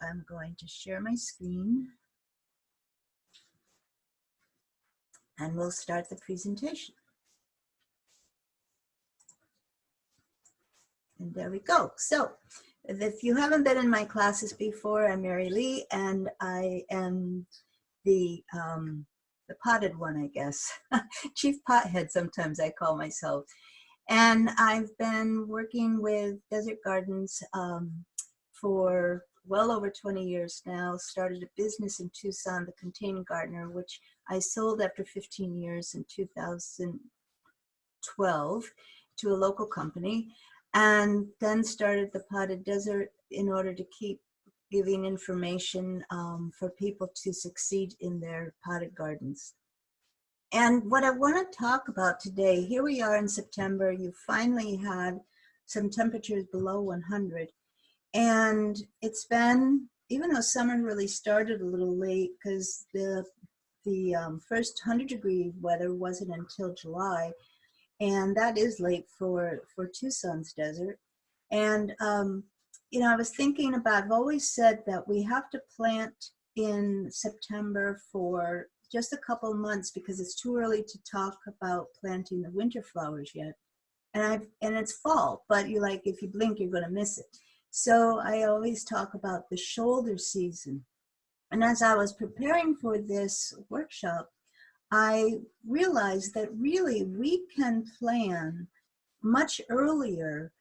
and I'm going to share my screen and we'll start the presentation. And there we go. So if you haven't been in my classes before, I'm Mary Lee, and I am the potted one, I guess. Chief pothead, sometimes I call myself. And I've been working with desert gardens for well over 20 years now. Started a business in Tucson, the Container Gardener, which I sold after 15 years in 2012 to a local company, and then started the Potted Desert in order to keep giving information for people to succeed in their potted gardens. And what I want to talk about today, here we are in September, you finally had some temperatures below 100. And it's been, even though summer really started a little late because the first 100-degree weather wasn't until July, and that is late for Tucson's desert. And, you know, I was thinking about, I've always said that we have to plant in September for just a couple months because it's too early to talk about planting the winter flowers yet. And it's fall, but you like, if you blink, you're going to miss it. So I always talk about the shoulder season. And as I was preparing for this workshop, I realized that really we can plan much earlier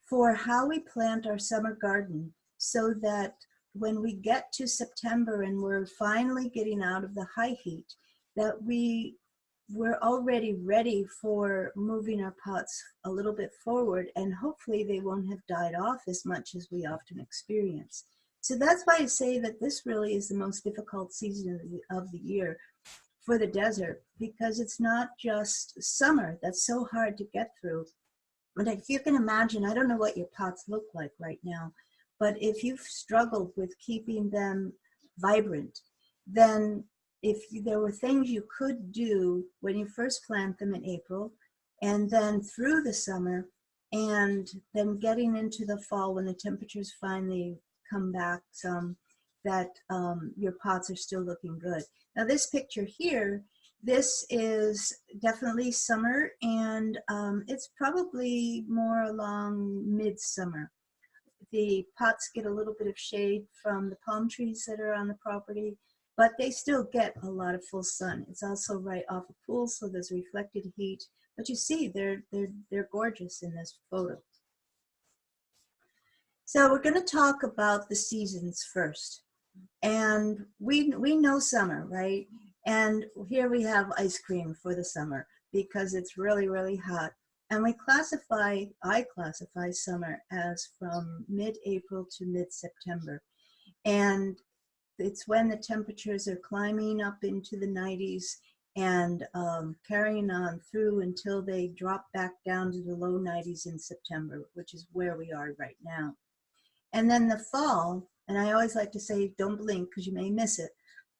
for how we plant our summer garden, so that when we get to September and we're finally getting out of the high heat, that we're already ready for moving our pots a little bit forward, and hopefully they won't have died off as much as we often experience. So that's why I say that this really is the most difficult season of the year for the desert, because it's not just summer that's so hard to get through. But if you can imagine, I don't know what your pots look like right now, but if you've struggled with keeping them vibrant, then if there were things you could do when you first plant them in April, and then through the summer, and then getting into the fall when the temperatures finally come back some, that your pots are still looking good. Now this picture here, this is definitely summer, and it's probably more along midsummer. The pots get a little bit of shade from the palm trees that are on the property, but they still get a lot of full sun. It's also right off a pool, so there's reflected heat. But you see, they're gorgeous in this photo. So we're going to talk about the seasons first. And we know summer, right? And here we have ice cream for the summer because it's really, really hot. And I classify summer as from mid-April to mid-September. And it's when the temperatures are climbing up into the 90s and carrying on through until they drop back down to the low 90s in September, which is where we are right now. And then the fall, and I always like to say, don't blink because you may miss it,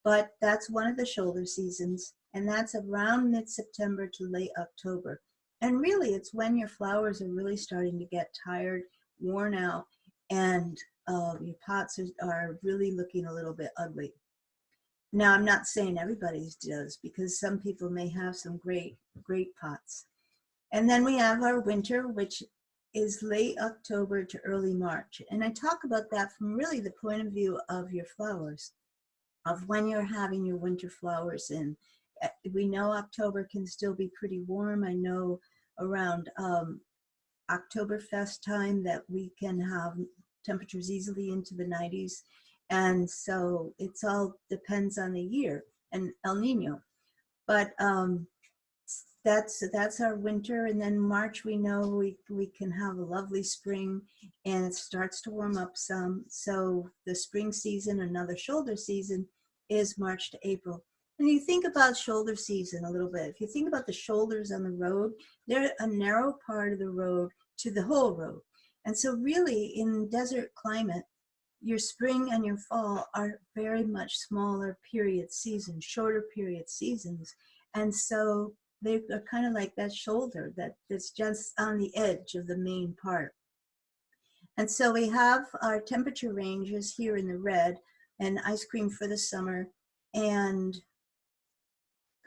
but that's one of the shoulder seasons, and that's around mid-September to late October. And really, it's when your flowers are really starting to get tired, worn out, and your pots are really looking a little bit ugly. Now, I'm not saying everybody's does, because some people may have some great pots. And then we have our winter, which is late October to early March. And I talk about that from really the point of view of your flowers, of when you're having your winter flowers in. We know October can still be pretty warm. I know around Oktoberfest time that we can have temperatures easily into the 90s. And so it's all depends on the year and El Nino. But that's our winter, and then March we know we can have a lovely spring, and it starts to warm up some. So the spring season, another shoulder season, is March to April. And you think about shoulder season a little bit. If you think about the shoulders on the road, they're a narrow part of the road to the whole road. And so really in desert climate, your spring and your fall are very much smaller period seasons, shorter period seasons. And so they're kind of like that shoulder that's just on the edge of the main part. And so we have our temperature ranges here in the red, and ice cream for the summer, and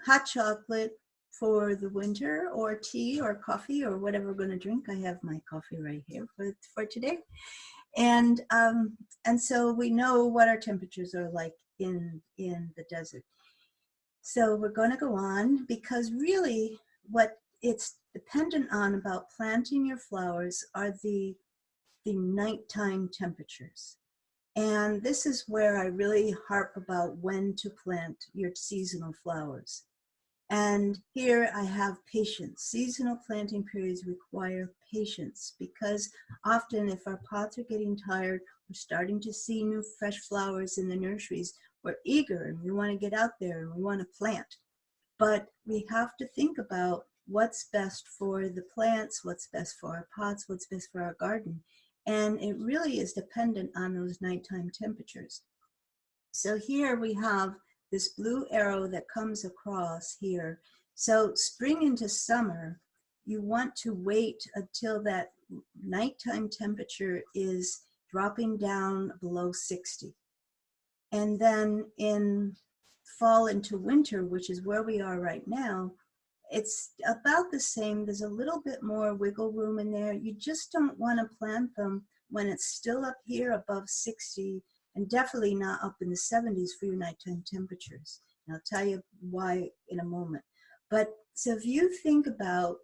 hot chocolate for the winter, or tea or coffee or whatever we're going to drink. I have my coffee right here for today. And so we know what our temperatures are like in the desert. So we're going to go on, because really what it's dependent on about planting your flowers are the nighttime temperatures. And this is where I really harp about when to plant your seasonal flowers. And here I have patience. Seasonal planting periods require patience, because often if our pots are getting tired, we're starting to see new fresh flowers in the nurseries, we're eager and we want to get out there and we want to plant. But we have to think about what's best for the plants, what's best for our pots, what's best for our garden. And it really is dependent on those nighttime temperatures. So here we have this blue arrow that comes across here. So spring into summer, you want to wait until that nighttime temperature is dropping down below 60. And then in fall into winter, which is where we are right now, it's about the same. There's a little bit more wiggle room in there. You just don't want to plant them when it's still up here above 60, and definitely not up in the 70s for your nighttime temperatures. And I'll tell you why in a moment. But so if you think about,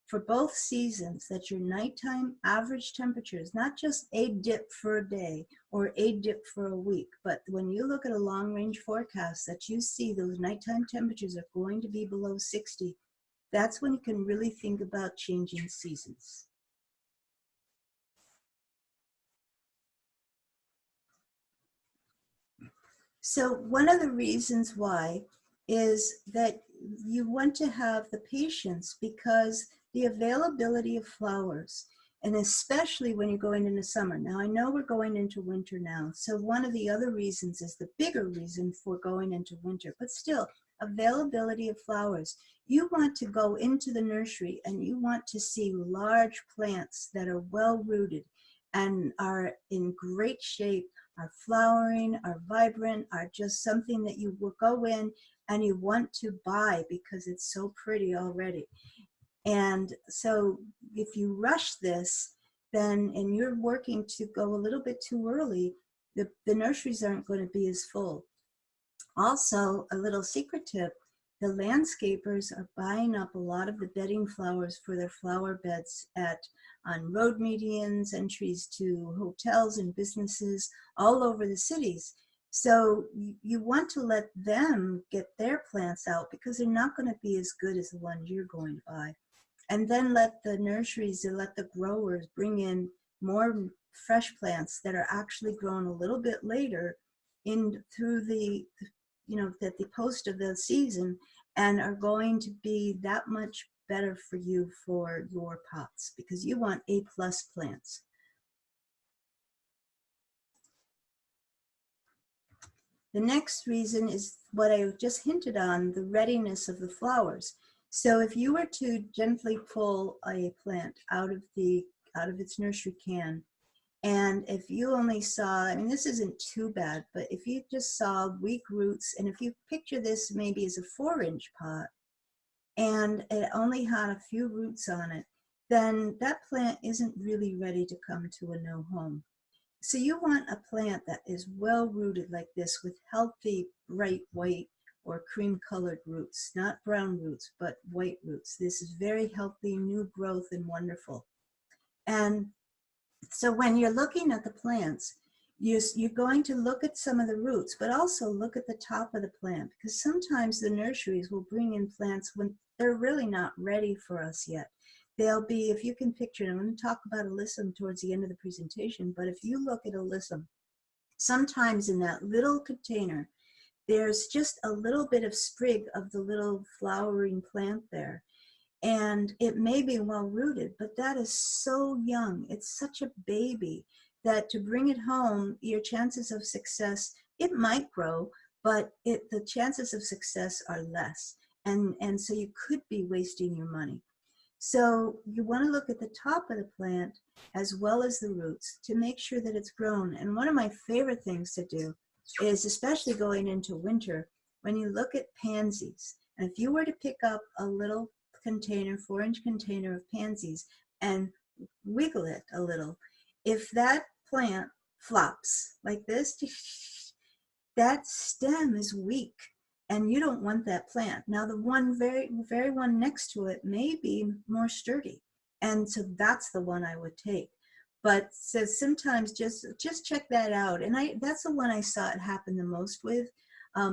for both seasons, that your nighttime average temperatures, not just a dip for a day or a dip for a week, but when you look at a long range forecast, that you see those nighttime temperatures are going to be below 60, that's when you can really think about changing seasons. So one of the reasons why is that you want to have the patience, because the availability of flowers, and especially when you're going into summer. Now, I know we're going into winter now, so one of the other reasons is the bigger reason for going into winter, but still, availability of flowers. You want to go into the nursery and you want to see large plants that are well rooted and are in great shape, are flowering, are vibrant, are just something that you will go in and you want to buy because it's so pretty already. And so if you rush this, then, and you're working to go a little bit too early, the nurseries aren't going to be as full. Also, a little secret tip, the landscapers are buying up a lot of the bedding flowers for their flower beds on road medians, entries to hotels and businesses all over the cities. So you want to let them get their plants out, because they're not going to be as good as the ones you're going to buy. And then let the nurseries and let the growers bring in more fresh plants that are actually grown a little bit later in through the, at the post of the season, and are going to be that much better for you for your pots, because you want A+ plants. The next reason is what I just hinted on, the readiness of the flowers. So if you were to gently pull a plant out of its nursery can, and if you only saw, I mean, this isn't too bad, but if you just saw weak roots, and if you picture this maybe as a 4-inch pot, and it only had a few roots on it, then that plant isn't really ready to come to a no home. So you want a plant that is well rooted like this, with healthy, bright white or cream colored roots, not brown roots, but white roots. This is very healthy, new growth, and wonderful. And so when you're looking at the plants, you're going to look at some of the roots, but also look at the top of the plant, because sometimes the nurseries will bring in plants when they're really not ready for us yet. They'll be, if you can picture it, I'm going to talk about alyssum towards the end of the presentation, but if you look at alyssum, sometimes in that little container, there's just a little bit of sprig of the little flowering plant there. And it may be well rooted, but that is so young. It's such a baby that to bring it home, your chances of success, it might grow, but the chances of success are less. And so you could be wasting your money. So you want to look at the top of the plant as well as the roots to make sure that it's grown. And one of my favorite things to do is, especially going into winter, when you look at pansies, and if you were to pick up a little container, 4-inch container of pansies, and wiggle it a little, if that plant flops like this, that stem is weak and you don't want that plant. Now the one very one next to it may be more sturdy, and so that's the one I would take. But so sometimes just check that out, and that's the one I saw it happen the most with.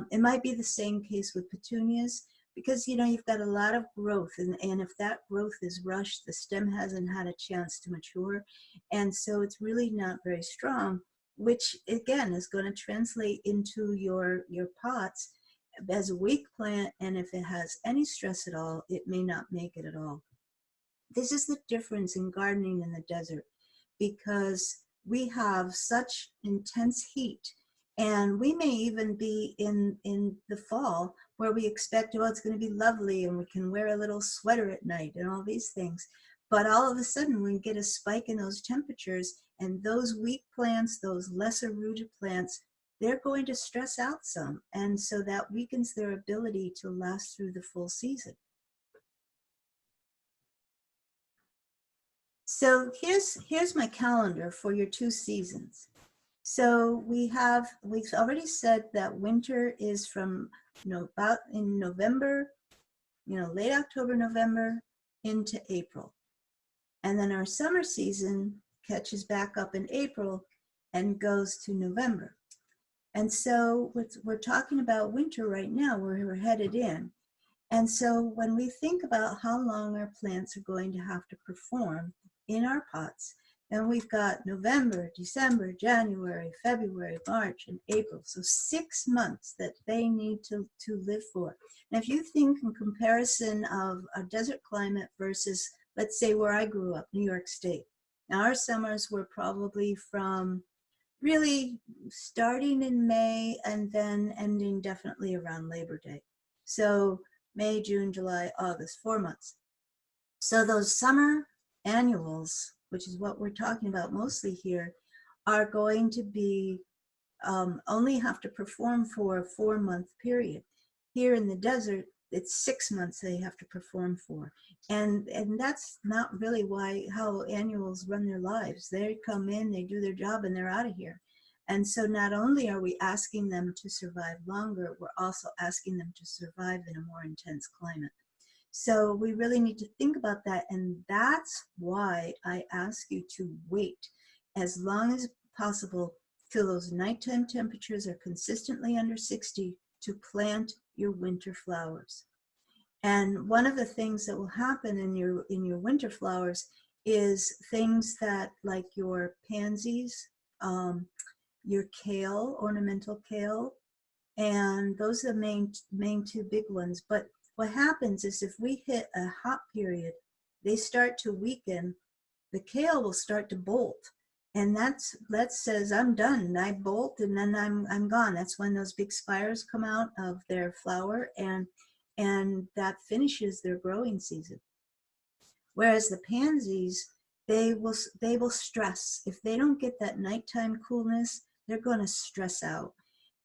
It might be the same case with petunias, because you've got a lot of growth, and if that growth is rushed, the stem hasn't had a chance to mature, and so it's really not very strong, which again is going to translate into your pots as a weak plant, and if it has any stress at all, it may not make it at all. This is the difference in gardening in the desert, because we have such intense heat, and we may even be in the fall where we expect, oh, it's going to be lovely and we can wear a little sweater at night and all these things. But all of a sudden we get a spike in those temperatures, and those weak plants, those lesser rooted plants, they're going to stress out some. And so that weakens their ability to last through the full season. So here's my calendar for your 2 seasons. So we've already said that winter is from about in November, late October, November into April. And then our summer season catches back up in April and goes to November. And so we're talking about winter right now, where we're headed in. And so when we think about how long our plants are going to have to perform in our pots, then we've got November, December, January, February, March, and April. So 6 months that they need to live for. Now, if you think in comparison of a desert climate versus, let's say, where I grew up, New York State. Now, our summers were probably from really starting in May and then ending definitely around Labor Day. So May, June, July, August, 4 months. So those summer annuals, which is what we're talking about mostly here, are going to be only have to perform for a 4-month period. Here in the desert, it's 6 months they have to perform for. And that's not really how annuals run their lives. They come in, they do their job, and they're out of here. And so not only are we asking them to survive longer, we're also asking them to survive in a more intense climate. So we really need to think about that. And that's why I ask you to wait as long as possible till those nighttime temperatures are consistently under 60 to plant your winter flowers. And one of the things that will happen in your winter flowers is things that, like your pansies, your kale, ornamental kale, and those are the main 2 big ones. But what happens is if we hit a hot period, they start to weaken. The kale will start to bolt, and that says, I'm done. I bolt, and then I'm gone. That's when those big spires come out of their flower, and that finishes their growing season. Whereas the pansies, they will stress. If they don't get that nighttime coolness, they're going to stress out.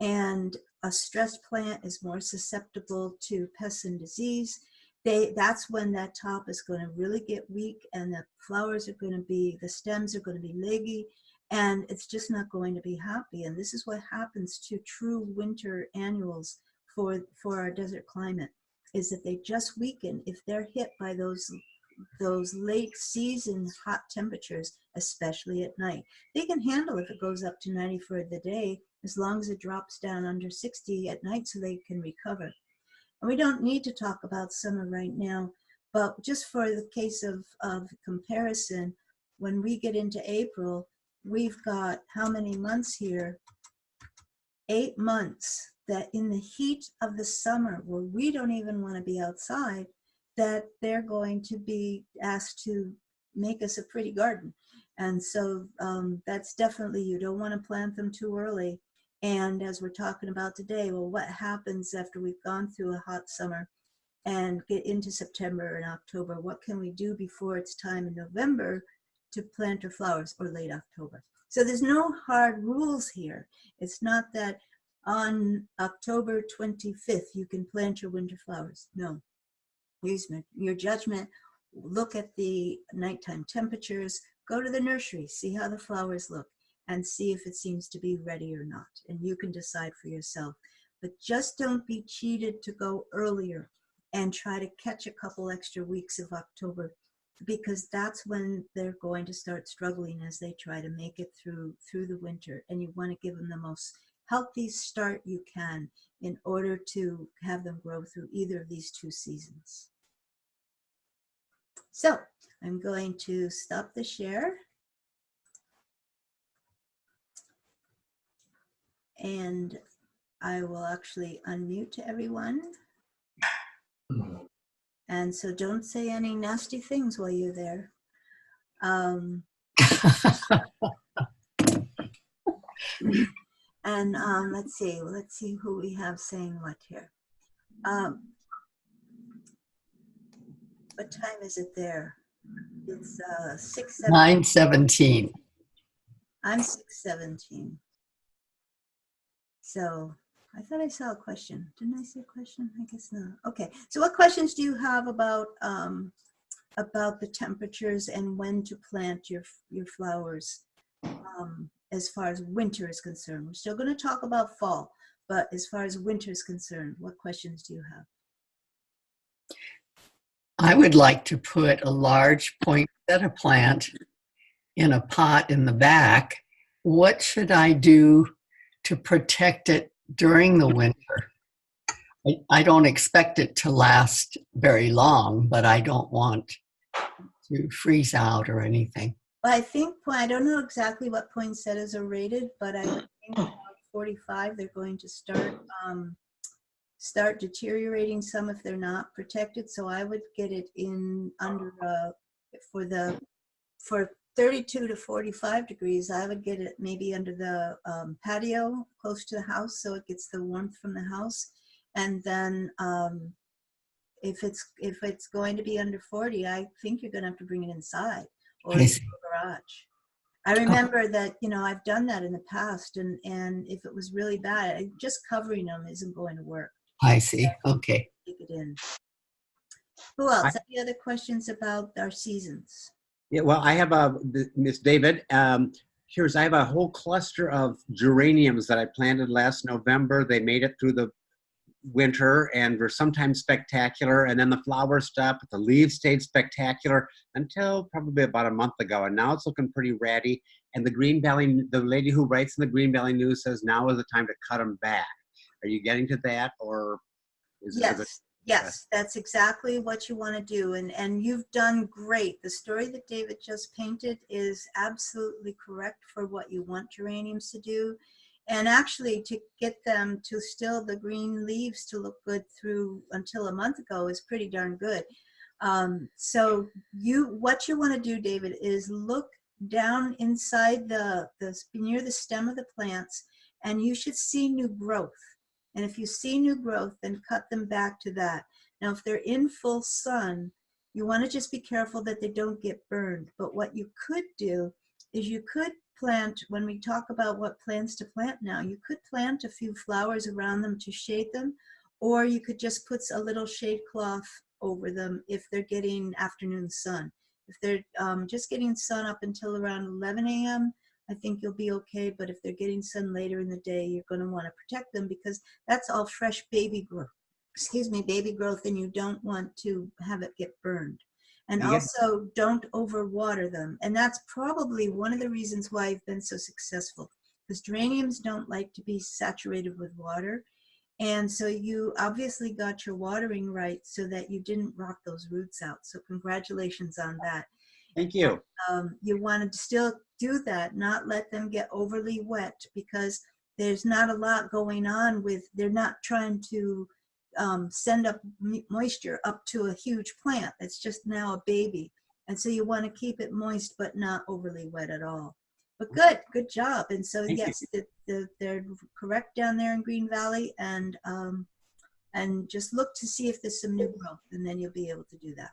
And a stressed plant is more susceptible to pests and disease. That's when that top is going to really get weak, and the flowers are going to be, the stems are going to be leggy, and it's just not going to be happy. And this is what happens to true winter annuals for our desert climate, is that they just weaken if they're hit by those late season hot temperatures, especially at night. They can handle if it goes up to 90 for the day, as long as it drops down under 60 at night, so they can recover. And we don't need to talk about summer right now, but just for the case of comparison, when we get into April, we've got how many months here? 8 months that in the heat of the summer, where we don't even want to be outside, that they're going to be asked to make us a pretty garden. And so that's definitely, you don't want to plant them too early. And as we're talking about today, well, what happens after we've gone through a hot summer? and get into September and October. What can we do before it's time in November to plant our flowers, or late October? So there's no hard rules here. It's not that on October 25th you can plant your winter flowers. No. Use your judgment. Look at the nighttime temperatures. Go to the nursery, see how the flowers look, and see if it seems to be ready or not. And you can decide for yourself. But just don't be cheated to go earlier and try to catch a couple extra weeks of October, because that's when they're going to start struggling as they try to make it through the winter. And you want to give them the most healthy start you can in order to have them grow through either of these two seasons. So I'm going to stop the share. And I will actually unmute everyone. And so don't say any nasty things while you're there. And let's see who we have saying what here. What time is it there? It's 9:17. I'm 6:17. So I thought I saw a question. Didn't I see a question? I guess not. Okay. So what questions do you have about the temperatures and when to plant your flowers as far as winter is concerned? We're still going to talk about fall, but as far as winter is concerned, what questions do you have? I would like to put a large poinsettia plant in a pot in the back. What should I do to protect it during the winter? I don't expect it to last very long, but I don't want to freeze out or anything. Well, I don't know exactly what poinsettias are rated, but I would think about 45, they're going to start deteriorating some if they're not protected. So I would get it in under for 32 to 45 degrees, I would get it maybe under the patio close to the house, so it gets the warmth from the house. And then if it's going to be under 40, I think you're going to have to bring it inside or in the garage. I remember that, I've done that in the past, and if it was really bad, just covering them isn't going to work. I see. Okay. Take it in. Who else? Any other questions about our seasons? Yeah, well, I have Miss David. I have a whole cluster of geraniums that I planted last November. They made it through the winter and were sometimes spectacular, and then the flowers stopped, but the leaves stayed spectacular until probably about a month ago, and now it's looking pretty ratty. And the lady who writes in the Green Valley News says now is the time to cut them back. Are you getting to that, or is it? Yes, that's exactly what you want to do. And you've done great. The story that David just painted is absolutely correct for what you want geraniums to do. And actually to get them to still the green leaves to look good through until a month ago is pretty darn good. So what you want to do, David, is look down inside near the stem of the plants, and you should see new growth. And if you see new growth, then cut them back to that. Now, if they're in full sun, you want to just be careful that they don't get burned. But what you could do is you could plant, when we talk about what plants to plant now, you could plant a few flowers around them to shade them, or you could just put a little shade cloth over them if they're getting afternoon sun. If they're just getting sun up until around 11 a.m., I think you'll be okay. But if they're getting sun later in the day, you're going to want to protect them because that's all fresh baby growth, and you don't want to have it get burned. And also don't overwater them. And that's probably one of the reasons why you've been so successful, because geraniums don't like to be saturated with water. And so you obviously got your watering right so that you didn't rot those roots out. So congratulations on that. Thank you. You want to still do that, not let them get overly wet, because there's not a lot going on they're not trying to send up moisture up to a huge plant. It's just now a baby. And so you want to keep it moist, but not overly wet at all. But good job. And so, yes, they're correct down there in Green Valley. And and just look to see if there's some new growth, and then you'll be able to do that.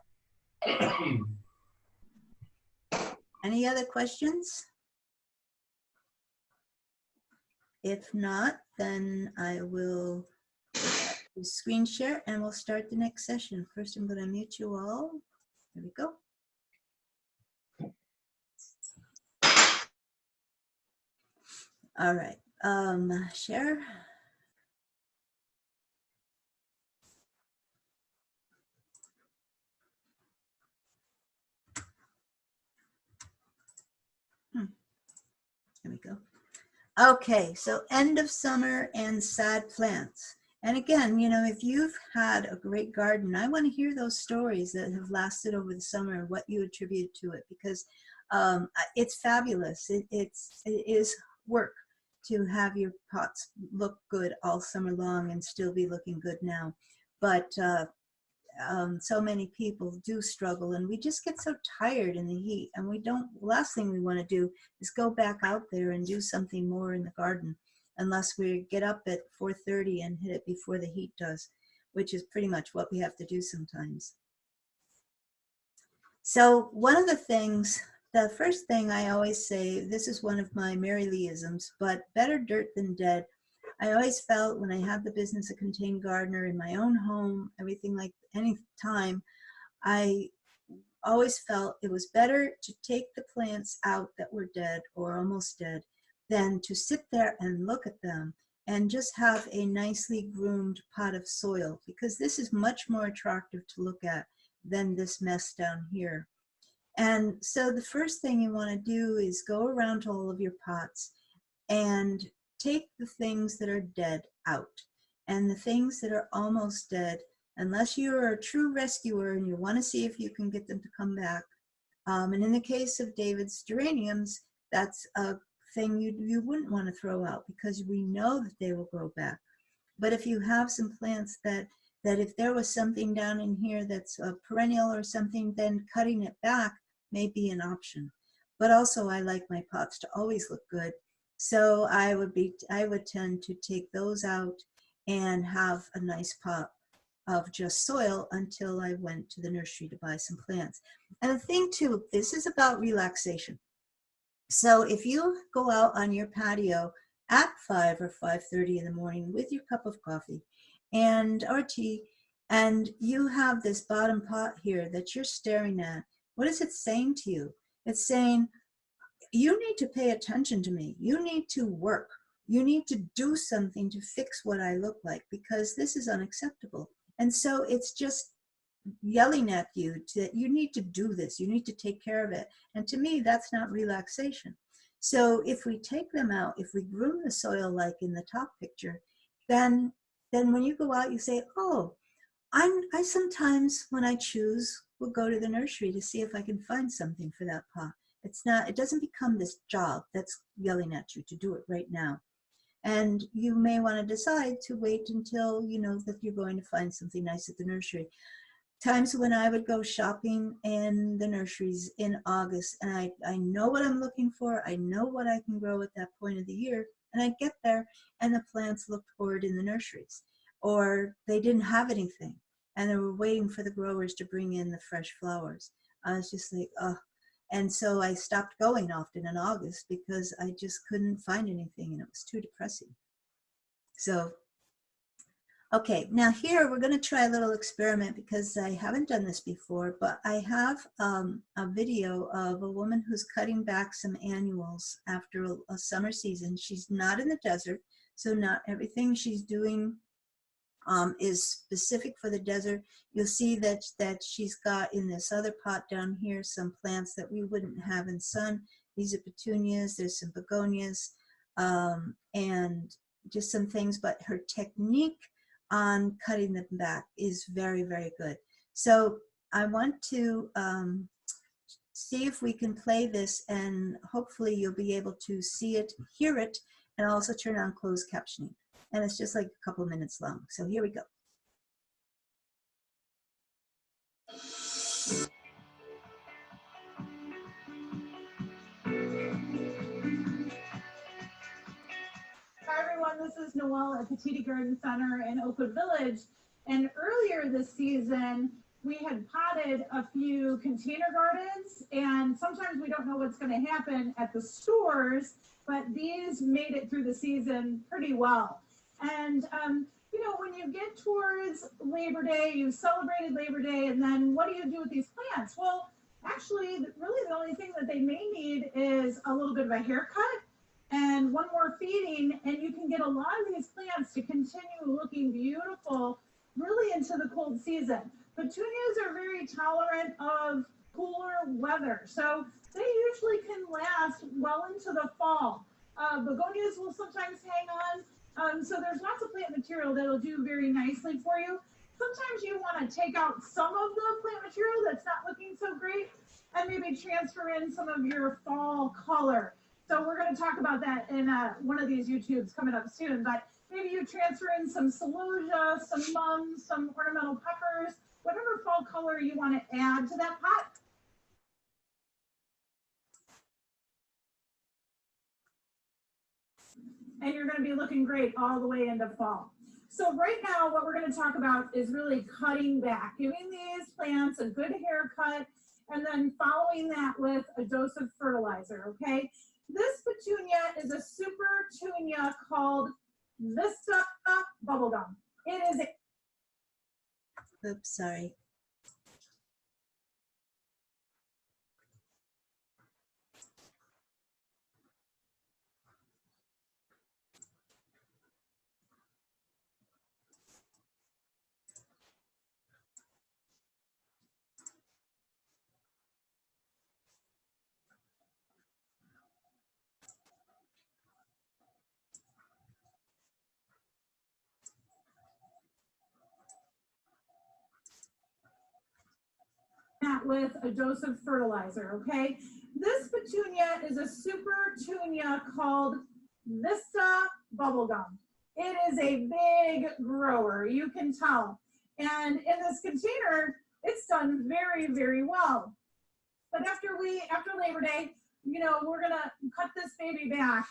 Any other questions? If not, then I will screen share and we'll start the next session. First, I'm going to mute you all. There we go. All right, share. There we go. Okay, so end of summer and sad plants. And again, you know, if you've had a great garden, I want to hear those stories that have lasted over the summer, what you attribute to it, because it's fabulous. It is work to have your pots look good all summer long and still be looking good now. But so many people do struggle, and we just get so tired in the heat, and we don't, last thing we want to do is go back out there and do something more in the garden, unless we get up at 4:30 and hit it before the heat does, which is pretty much what we have to do sometimes. So one of the things, the first thing I always say, this is one of my Mary Lee-isms, but better dirt than dead. I always felt when I had the business of contained gardener in my own home, everything like any time, I always felt it was better to take the plants out that were dead or almost dead than to sit there and look at them and just have a nicely groomed pot of soil, because this is much more attractive to look at than this mess down here. And so the first thing you want to do is go around to all of your pots and take the things that are dead out, and the things that are almost dead, unless you're a true rescuer and you want to see if you can get them to come back. And in the case of David's geraniums, that's a thing you wouldn't want to throw out, because we know that they will grow back. But if you have some plants that if there was something down in here that's a perennial or something, then cutting it back may be an option. But also, I like my pots to always look good. So I would tend to take those out and have a nice pot of just soil until I went to the nursery to buy some plants. And the thing too, this is about relaxation. So if you go out on your patio at 5 or 5:30 in the morning with your cup of coffee and or tea, and you have this bottom pot here that you're staring at, what is it saying to you? It's saying, you need to pay attention to me. You need to work. You need to do something to fix what I look like, because this is unacceptable. And so it's just yelling at you that you need to do this. You need to take care of it. And to me, that's not relaxation. So if we take them out, if we groom the soil like in the top picture, then when you go out, you say, oh, I sometimes, when I choose, will go to the nursery to see if I can find something for that pot. It doesn't become this job that's yelling at you to do it right now. And you may want to decide to wait until you know that you're going to find something nice at the nursery. Times when I would go shopping in the nurseries in August, and I know what I'm looking for, I know what I can grow at that point of the year, and I'd get there and the plants looked horrid in the nurseries, or they didn't have anything, and they were waiting for the growers to bring in the fresh flowers. I was just like, oh. And so I stopped going often in August because I just couldn't find anything and it was too depressing. So, okay, now here we're going to try a little experiment because I haven't done this before, but I have a video of a woman who's cutting back some annuals after a summer season. She's not in the desert, so not everything she's doing is specific for the desert. You'll see that she's got in this other pot down here some plants that we wouldn't have in sun. These are petunias, there's some begonias, and just some things, but her technique on cutting them back is very, very good. So I want to see if we can play this, and hopefully you'll be able to see it, hear it, and also turn on closed captioning. And it's just like a couple minutes long. So here we go. Hi everyone, this is Noelle at Petite Garden Center in Oakwood Village. And earlier this season, we had potted a few container gardens, and sometimes we don't know what's going to happen at the stores, but these made it through the season pretty well. And you know, when you get towards Labor Day, you've celebrated Labor Day, and then what do you do with these plants? Well, actually, really the only thing that they may need is a little bit of a haircut and one more feeding, and you can get a lot of these plants to continue looking beautiful really into the cold season. Petunias are very tolerant of cooler weather, so they usually can last well into the fall. Begonias will sometimes hang on, so there's lots of plant material that'll do very nicely for you. Sometimes you want to take out some of the plant material that's not looking so great and maybe transfer in some of your fall color. So we're going to talk about that in one of these YouTubes coming up soon, but maybe you transfer in some celosia, some mums, some ornamental peppers, whatever fall color you want to add to that pot. And you're going to be looking great all the way into fall. So right now, what we're going to talk about is really cutting back, giving these plants a good haircut, and then following that with a dose of fertilizer, okay? This petunia is a super tunia called Vista Bubblegum. It is a Oops, sorry. that with a dose of fertilizer, okay? This petunia is a super tunia called Vista Bubblegum. It is a big grower, you can tell. And in this container, it's done very, very well. But after Labor Day, you know, we're gonna cut this baby back,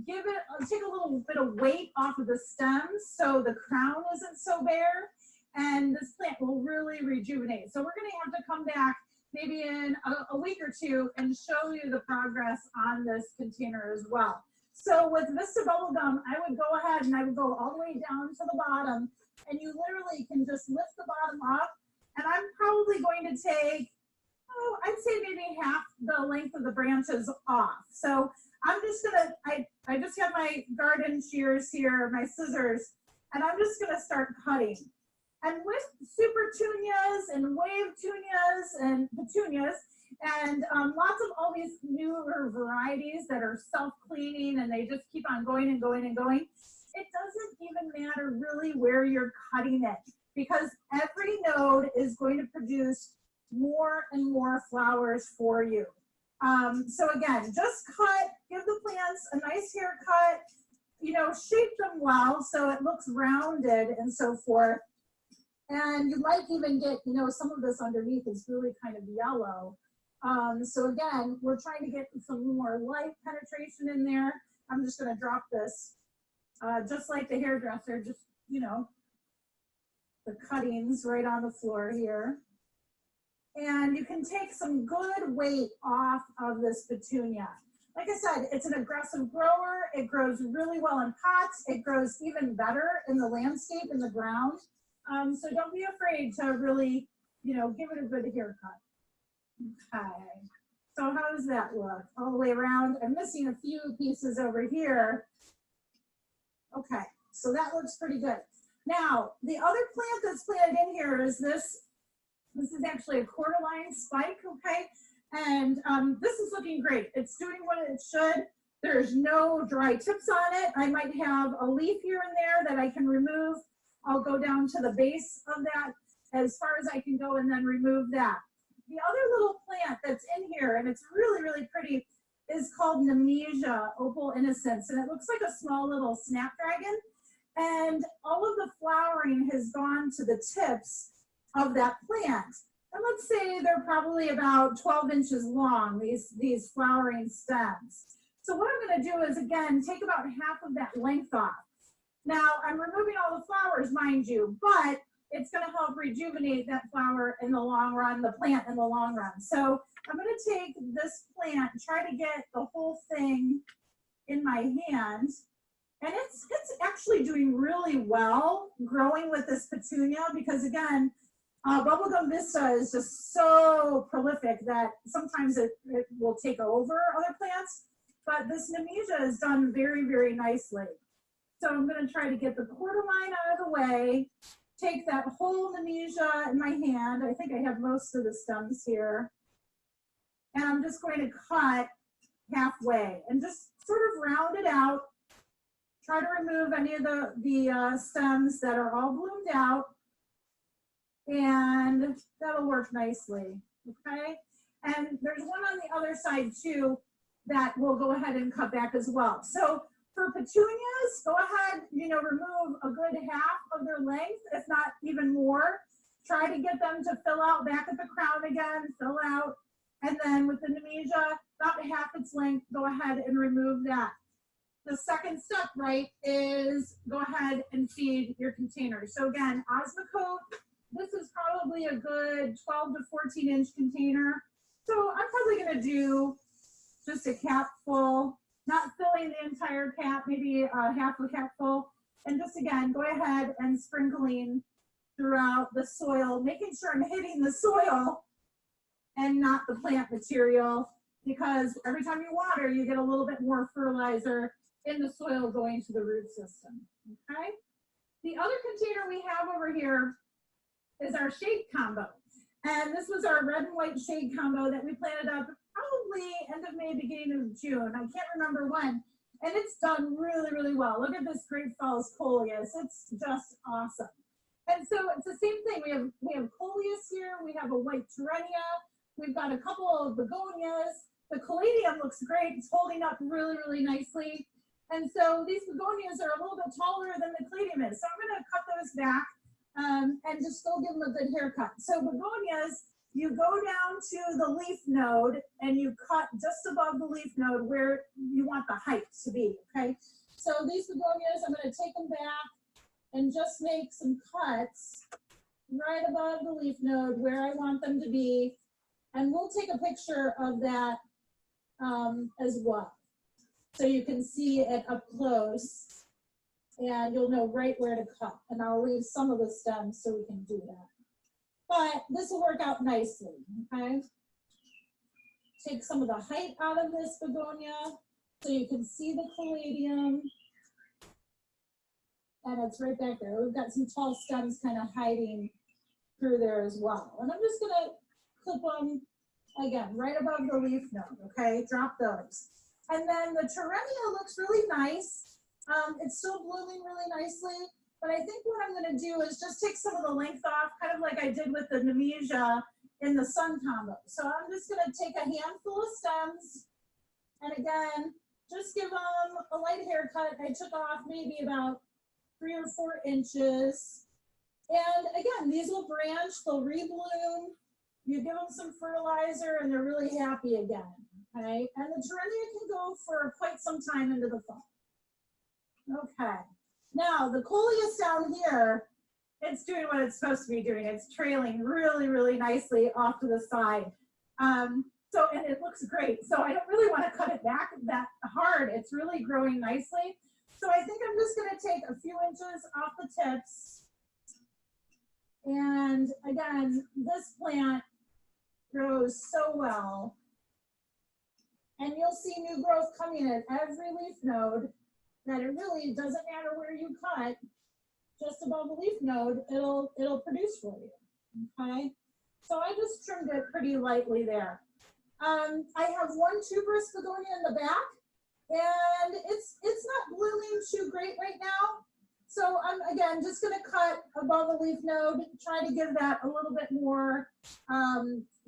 give it, take a little bit of weight off of the stems so the crown isn't so bare, and this plant will really rejuvenate. So we're gonna have to come back maybe in a week or two and show you the progress on this container as well. So with Vista Bubblegum, I would go ahead and I would go all the way down to the bottom, and you literally can just lift the bottom up, and I'm probably going to take, oh, I'd say maybe half the length of the branches off. So I'm just gonna, I just have my garden shears here, my scissors, and I'm just gonna start cutting. And with super tunias and wave tunias and petunias and lots of all these newer varieties that are self-cleaning and they just keep on going and going and going, it doesn't even matter really where you're cutting it, because every node is going to produce more and more flowers for you. So again, just cut, give the plants a nice haircut, you know, shape them well so it looks rounded and so forth. And you might even get, you know, some of this underneath is really kind of yellow. So again, we're trying to get some more light penetration in there. I'm just gonna drop this, just like the hairdresser, just, you know, the cuttings right on the floor here. And you can take some good weight off of this petunia. Like I said, it's an aggressive grower. It grows really well in pots. It grows even better in the landscape, in the ground. So don't be afraid to really, you know, give it a good haircut. Okay. So how does that look? All the way around. I'm missing a few pieces over here. Okay. So that looks pretty good. Now, the other plant that's planted in here is this. This is actually a quarter-line spike, okay? And this is looking great. It's doing what it should. There's no dry tips on it. I might have a leaf here and there that I can remove. I'll go down to the base of that as far as I can go and then remove that. The other little plant that's in here, and it's really, really pretty, is called Nemesia Opal Innocence. And it looks like a small little snapdragon. And all of the flowering has gone to the tips of that plant. And let's say they're probably about 12 inches long, these flowering stems. So what I'm gonna do is, again, take about half of that length off. Now, I'm removing all the flowers, mind you, but it's going to help rejuvenate that flower in the long run, the plant in the long run. So I'm going to take this plant, try to get the whole thing in my hand. And it's actually doing really well growing with this petunia because, again, bubblegum vista is just so prolific that sometimes it will take over other plants. But this Nemesia is done very, very nicely. So I'm going to try to get the cordyline out of the way, take that whole Nemesia in my hand. I think I have most of the stems here. And I'm just going to cut halfway and just sort of round it out. Try to remove any of the stems that are all bloomed out. And that'll work nicely, okay? And there's one on the other side too that we'll go ahead and cut back as well. So for petunias, go ahead, remove a good half of their length, if not even more. Try to get them to fill out back at the crown again, fill out. And then with the Nemesia, about half its length, go ahead and remove that. The second step, right, is go ahead and feed your container. So again, Osmocote, this is probably a good 12 to 14 inch container. So I'm probably gonna do just a cap full, not filling the entire cap, maybe half a cap full. And just again, go ahead and sprinkling throughout the soil, making sure I'm hitting the soil and not the plant material, because every time you water, you get a little bit more fertilizer in the soil going to the root system, okay? The other container we have over here is our shade combo. And this was our red and white shade combo that we planted up probably end of May, beginning of June. I can't remember when. And it's done really, really well. Look at this Great Falls coleus. It's just awesome. And so it's the same thing. We have coleus here. We have a white Terenia. We've got a couple of begonias. The caladium looks great. It's holding up really, really nicely. And so these begonias are a little bit taller than the caladium is. So I'm going to cut those back and just still give them a good haircut. So begonias, you go down to the leaf node and you cut just above the leaf node where you want the height to be, okay? So these begonias, I'm going to take them back and just make some cuts right above the leaf node where I want them to be. And we'll take a picture of that as well. So you can see it up close and you'll know right where to cut. And I'll leave some of the stems so we can do that. But this will work out nicely, okay? Take some of the height out of this begonia so you can see the caladium. And it's right back there. We've got some tall stems kind of hiding through there as well. And I'm just gonna clip them again, right above the leaf node, okay? Drop those. And then the Terenia looks really nice. It's still blooming really nicely, but I think what I'm gonna do is just take some of the length off, kind of like I did with the Nemesia in the sun combo. So I'm just gonna take a handful of stems, and again, just give them a light haircut. I took off maybe about 3 or 4 inches. And again, these will branch, they'll rebloom. You give them some fertilizer and they're really happy again, okay? And the Terenia can go for quite some time into the fall. Okay, now the coleus down here, it's doing what it's supposed to be doing. It's trailing really, really nicely off to the side. And it looks great. So I don't really want to cut it back that hard. It's really growing nicely. So I think I'm just gonna take a few inches off the tips. And again, this plant grows so well. And you'll see new growth coming at every leaf node, that it really doesn't matter where you cut, just above the leaf node, it'll produce for you, okay? So I just trimmed it pretty lightly there. I have one tuberous begonia in the back, and it's not blooming too great right now. So I'm, again, just gonna cut above the leaf node, try to give that a little bit more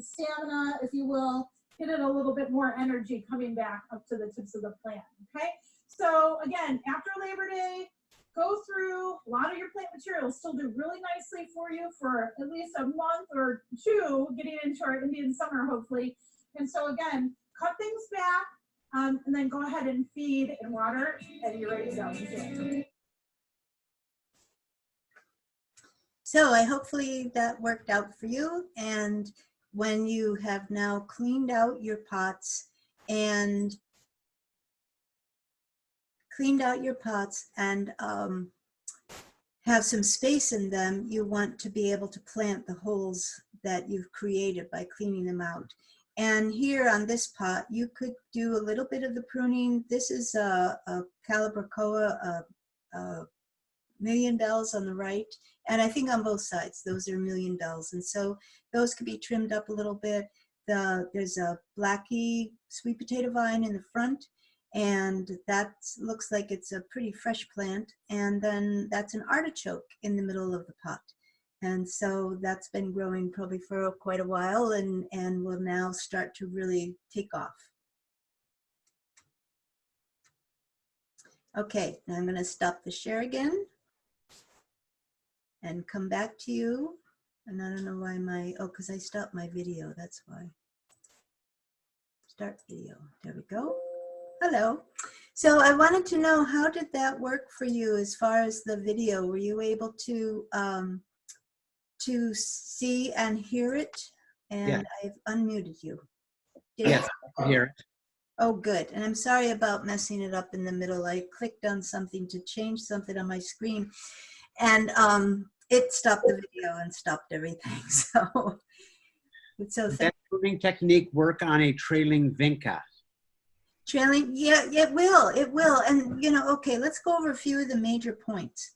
stamina, if you will, get it a little bit more energy coming back up to the tips of the plant, okay? So again, after Labor Day, go through a lot of your plant materials, still do really nicely for you for at least a month or two, getting into our Indian summer, hopefully. And so again, cut things back, and then go ahead and feed and water, and you're ready to go. Enjoy. So I hopefully that worked out for you. And when you have now cleaned out your pots and have some space in them, you want to be able to plant the holes that you've created by cleaning them out. And here on this pot, you could do a little bit of the pruning. This is a Calibrachoa, a million bells on the right, and I think on both sides, those are million bells. And so those could be trimmed up a little bit. There's a Blackie sweet potato vine in the front, and that looks like it's a pretty fresh plant. And then that's an artichoke in the middle of the pot. And so that's been growing probably for quite a while and will now start to really take off. Okay, now I'm going to stop the share again and come back to you. And I don't know why because I stopped my video, that's why. Start video, there we go. Hello. So I wanted to know, how did that work for you as far as the video? Were you able to see and hear it? And Yeah. I've unmuted you. Yes, I can hear it. Oh, good. And I'm sorry about messing it up in the middle. I clicked on something to change something on my screen, and it stopped the video and stopped everything. So, Does that pruning technique work on a trailing vinca? Trailing, yeah, it will. And, okay, let's go over a few of the major points.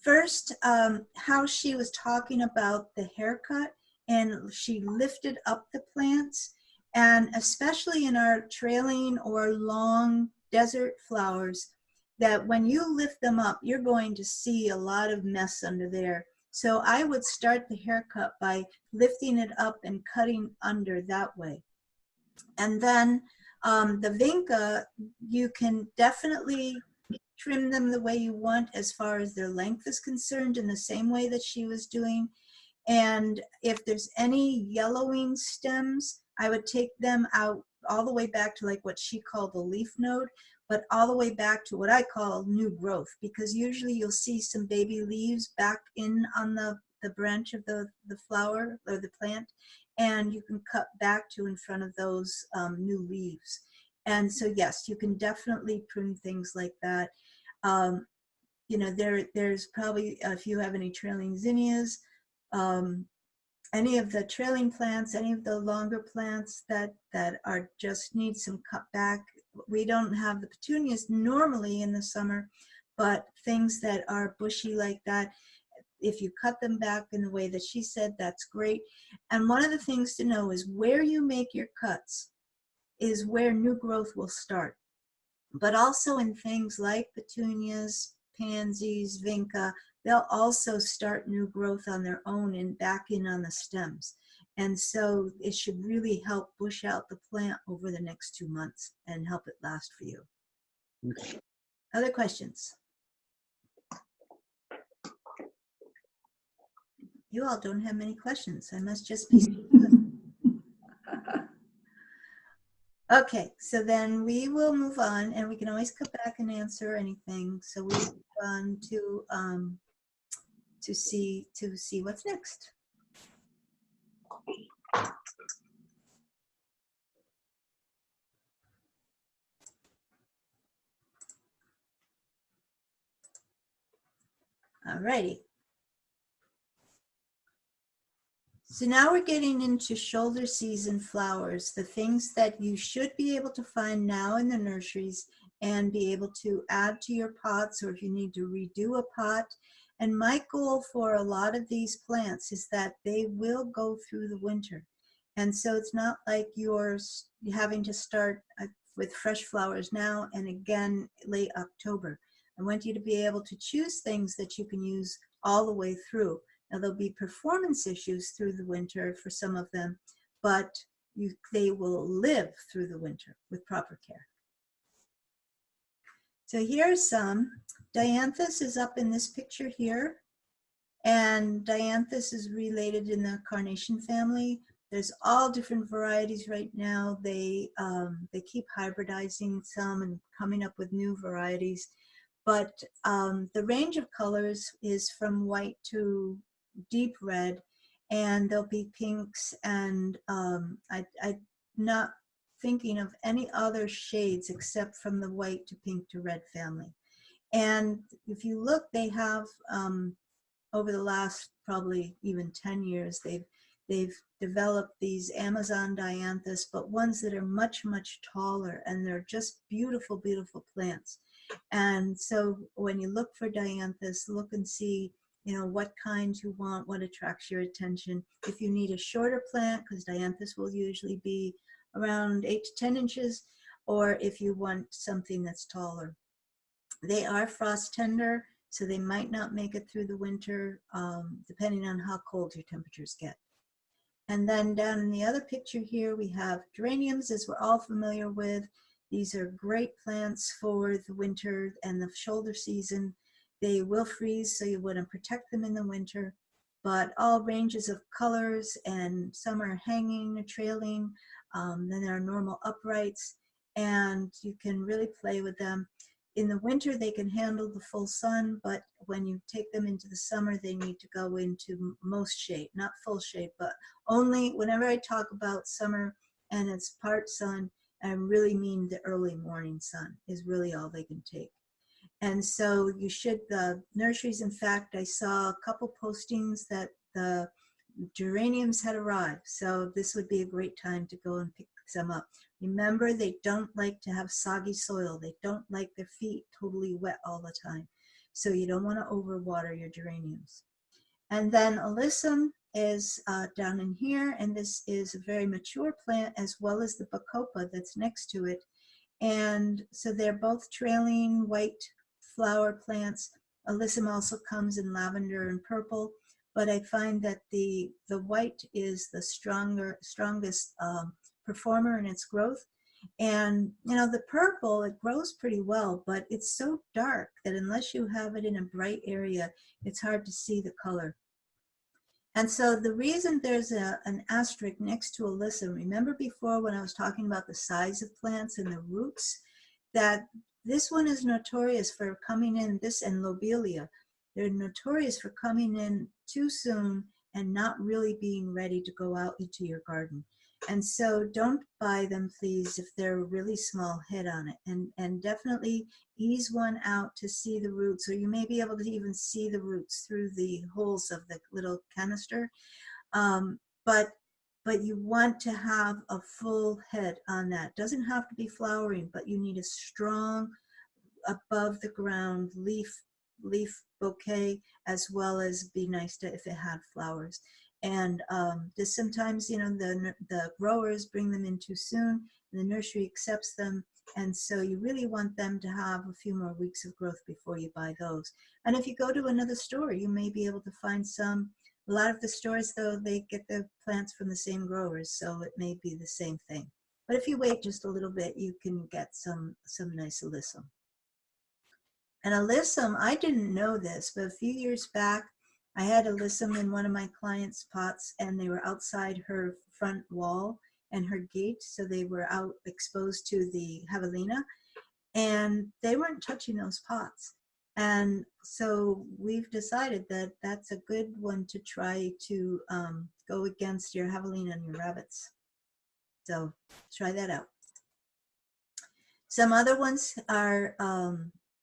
First, how she was talking about the haircut, and she lifted up the plants. And especially in our trailing or long desert flowers, that when you lift them up, you're going to see a lot of mess under there. So I would start the haircut by lifting it up and cutting under that way. And then the vinca, you can definitely trim them the way you want as far as their length is concerned, in the same way that she was doing. And if there's any yellowing stems, I would take them out all the way back to like what she called the leaf node, but all the way back to what I call new growth, because usually you'll see some baby leaves back in on the branch of the flower or the plant, and you can cut back to in front of those new leaves. And so yes, you can definitely prune things like that. There's probably, if you have any trailing zinnias, any of the trailing plants, any of the longer plants that are just need some cut back. We don't have the petunias normally in the summer, but things that are bushy like that, if you cut them back in the way that she said, that's great. And one of the things to know is where you make your cuts is where new growth will start. But also in things like petunias, pansies, vinca, they'll also start new growth on their own and back in on the stems. And so it should really help bush out the plant over the next 2 months and help it last for you. Okay. Other questions? You all don't have many questions. I must just be good. Okay, so then we will move on, and we can always come back and answer anything. So we move on to see what's next. All righty. So now we're getting into shoulder season flowers, the things that you should be able to find now in the nurseries and be able to add to your pots, or if you need to redo a pot. And my goal for a lot of these plants is that they will go through the winter. And so it's not like you're having to start with fresh flowers now and again late October. I want you to be able to choose things that you can use all the way through. Now, there'll be performance issues through the winter for some of them, but they will live through the winter with proper care. So here's some. Dianthus is up in this picture here, and Dianthus is related in the carnation family. There's all different varieties right now. They keep hybridizing some and coming up with new varieties. but the range of colors is from white to deep red, and there'll be pinks, and I'm not thinking of any other shades except from the white to pink to red family. And if you look, they have over the last probably even 10 years, they've developed these Amazon dianthus, but ones that are much, much taller, and they're just beautiful, beautiful plants. And so when you look for dianthus, look and see, you know, what kinds you want, what attracts your attention. If you need a shorter plant, because dianthus will usually be around 8 to 10 inches, or if you want something that's taller. They are frost tender, so they might not make it through the winter, depending on how cold your temperatures get. And then down in the other picture here, we have geraniums, as we're all familiar with. These are great plants for the winter and the shoulder season. They will freeze, so you want to protect them in the winter, but all ranges of colors, and some are hanging or trailing. Then there are normal uprights, and you can really play with them. In the winter, they can handle the full sun, but when you take them into the summer, they need to go into most shade, not full shade, but only whenever I talk about summer and it's part sun, I really mean the early morning sun is really all they can take. And so you should, the nurseries, in fact, I saw a couple postings that the geraniums had arrived. So this would be a great time to go and pick some up. Remember, they don't like to have soggy soil. They don't like their feet totally wet all the time. So you don't want to overwater your geraniums. And then alyssum is down in here, and this is a very mature plant, as well as the bacopa that's next to it. And so they're both trailing white flower plants. Alyssum also comes in lavender and purple, but I find that the white is the strongest performer in its growth. And you know, the purple, it grows pretty well, but it's so dark that unless you have it in a bright area, it's hard to see the color. And so the reason there's an asterisk next to alyssum, remember before when I was talking about the size of plants and the roots, that this one is notorious for coming in, this and lobelia, they're notorious for coming in too soon and not really being ready to go out into your garden. And so don't buy them, please, if they're a really small head on it. And definitely ease one out to see the roots, or you may be able to even see the roots through the holes of the little canister. But you want to have a full head on that. Doesn't have to be flowering, but you need a strong above the ground leaf bouquet, as well as be nice to if it had flowers. And just sometimes, you know, the growers bring them in too soon, and the nursery accepts them, and so you really want them to have a few more weeks of growth before you buy those. And if you go to another store, you may be able to find some. A lot of the stores, though, they get the plants from the same growers, so it may be the same thing. But if you wait just a little bit, you can get some nice alyssum. And alyssum, I didn't know this, but a few years back, I had alyssum in one of my clients' pots, and they were outside her front wall and her gate, so they were out exposed to the javelina, and they weren't touching those pots. And so we've decided that that's a good one to try to go against your javelina and your rabbits. So try that out. Some other ones are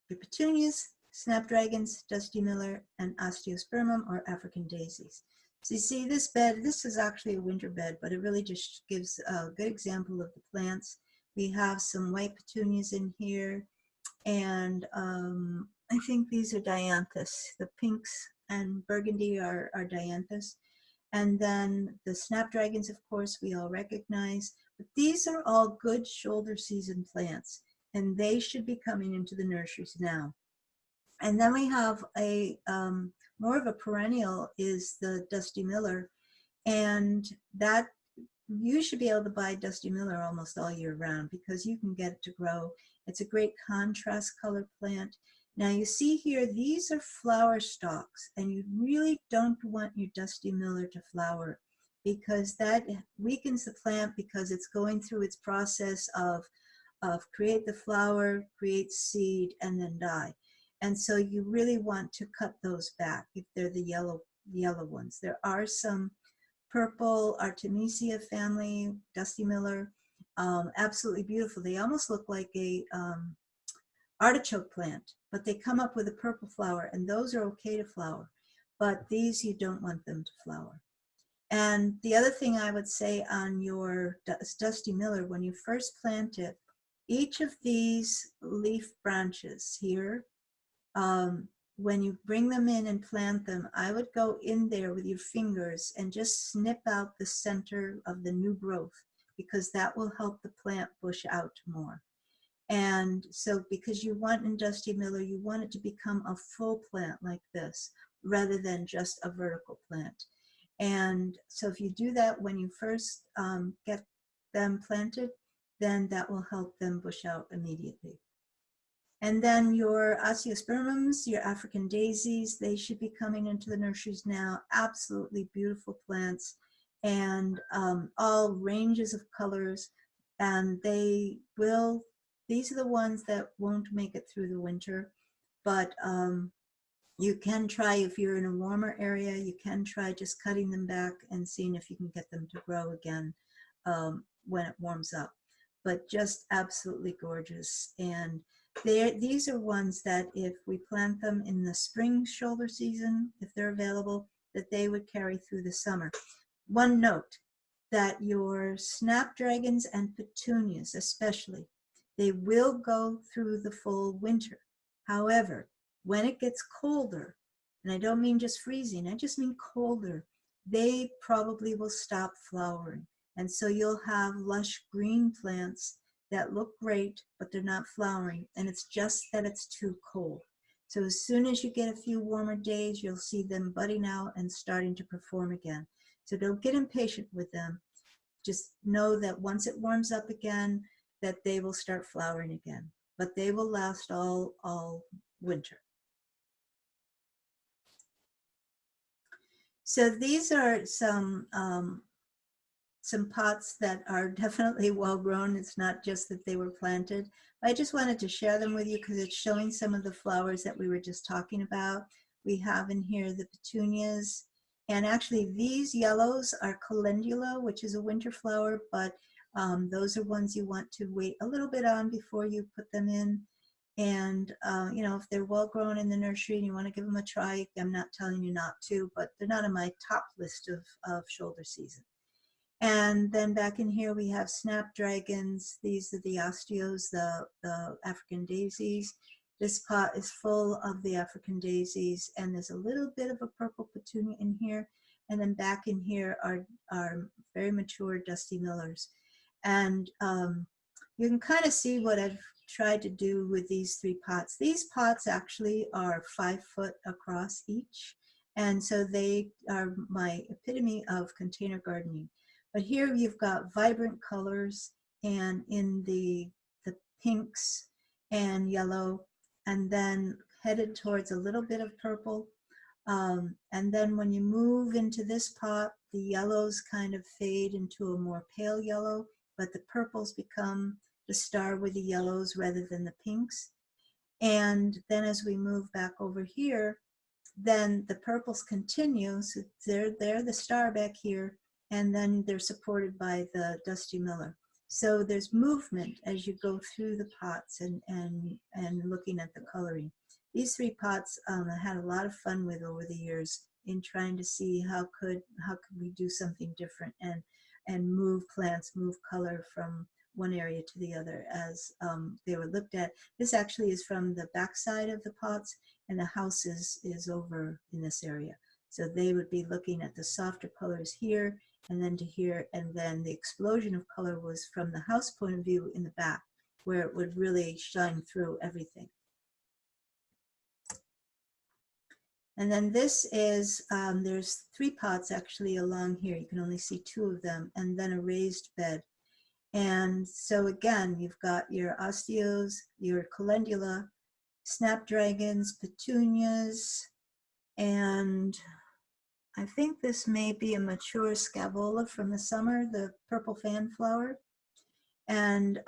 your petunias, snapdragons, dusty miller, and osteospermum or African daisies. So you see this bed, this is actually a winter bed, but it really just gives a good example of the plants. We have some white petunias in here, and I think these are dianthus. The pinks and burgundy are dianthus. And then the snapdragons, of course, we all recognize, but these are all good shoulder season plants, and they should be coming into the nurseries now. And then we have a more of a perennial is the Dusty Miller, and that you should be able to buy Dusty Miller almost all year round because you can get it to grow. It's a great contrast color plant. Now you see here, these are flower stalks, and you really don't want your Dusty Miller to flower because that weakens the plant because it's going through its process of create the flower, create seed, and then die. And so you really want to cut those back if they're the yellow ones. There are some purple Artemisia family, Dusty Miller, absolutely beautiful. They almost look like a artichoke plant, but they come up with a purple flower, and those are okay to flower. But these, you don't want them to flower. And the other thing I would say on your Dusty Miller, when you first plant it, each of these leaf branches here, when you bring them in and plant them, I would go in there with your fingers and just snip out the center of the new growth, because that will help the plant bush out more. And so because you want in Dusty Miller, you want it to become a full plant like this, rather than just a vertical plant. And so if you do that when you first get them planted, then that will help them bush out immediately. And then your osteospermums, your African daisies, they should be coming into the nurseries now. Absolutely beautiful plants, and all ranges of colors. And they will, these are the ones that won't make it through the winter, but you can try, if you're in a warmer area, you can try just cutting them back and seeing if you can get them to grow again when it warms up. But just absolutely gorgeous. And these are ones that if we plant them in the spring shoulder season, if they're available, that they would carry through the summer. One note, that your snapdragons and petunias especially, they will go through the full winter. However, when it gets colder, and I don't mean just freezing, I just mean colder, they probably will stop flowering. And so you'll have lush green plants that look great, but they're not flowering. And it's just that it's too cold. So as soon as you get a few warmer days, you'll see them budding out and starting to perform again. So don't get impatient with them. Just know that once it warms up again, that they will start flowering again. But they will last all winter. So these are some pots that are definitely well grown. It's not just that they were planted. I just wanted to share them with you because it's showing some of the flowers that we were just talking about. We have in here the petunias, and actually these yellows are calendula, which is a winter flower, but those are ones you want to wait a little bit on before you put them in. And you know, if they're well grown in the nursery and you want to give them a try, I'm not telling you not to, but they're not on my top list of shoulder season. And then back in here we have snapdragons. These are the osteos, the African daisies. This pot is full of the African daisies, and there's a little bit of a purple petunia in here. And then back in here are very mature Dusty Millers. And you can kind of see what I've tried to do with these three pots. These pots actually are 5 foot across each. And so they are my epitome of container gardening. But here you've got vibrant colors, and in the pinks and yellow, and then headed towards a little bit of purple. And then when you move into this pot, the yellows kind of fade into a more pale yellow, but the purples become the star with the yellows rather than the pinks. And then as we move back over here, then the purples continue. So they're the star back here, and then they're supported by the Dusty Miller. So there's movement as you go through the pots and looking at the coloring. These three pots I had a lot of fun with over the years in trying to see how could we do something different and move plants, move color from one area to the other as they were looked at. This actually is from the back side of the pots, and the house is over in this area. So they would be looking at the softer colors here and then to here, and then the explosion of color was from the house point of view in the back, where it would really shine through everything. And then this is, there's 3 pots actually along here. You can only see 2 of them, and then a raised bed. And so again, you've got your osteos, your calendula, snapdragons, petunias, and I think this may be a mature scaevola from the summer, the purple fan flower. And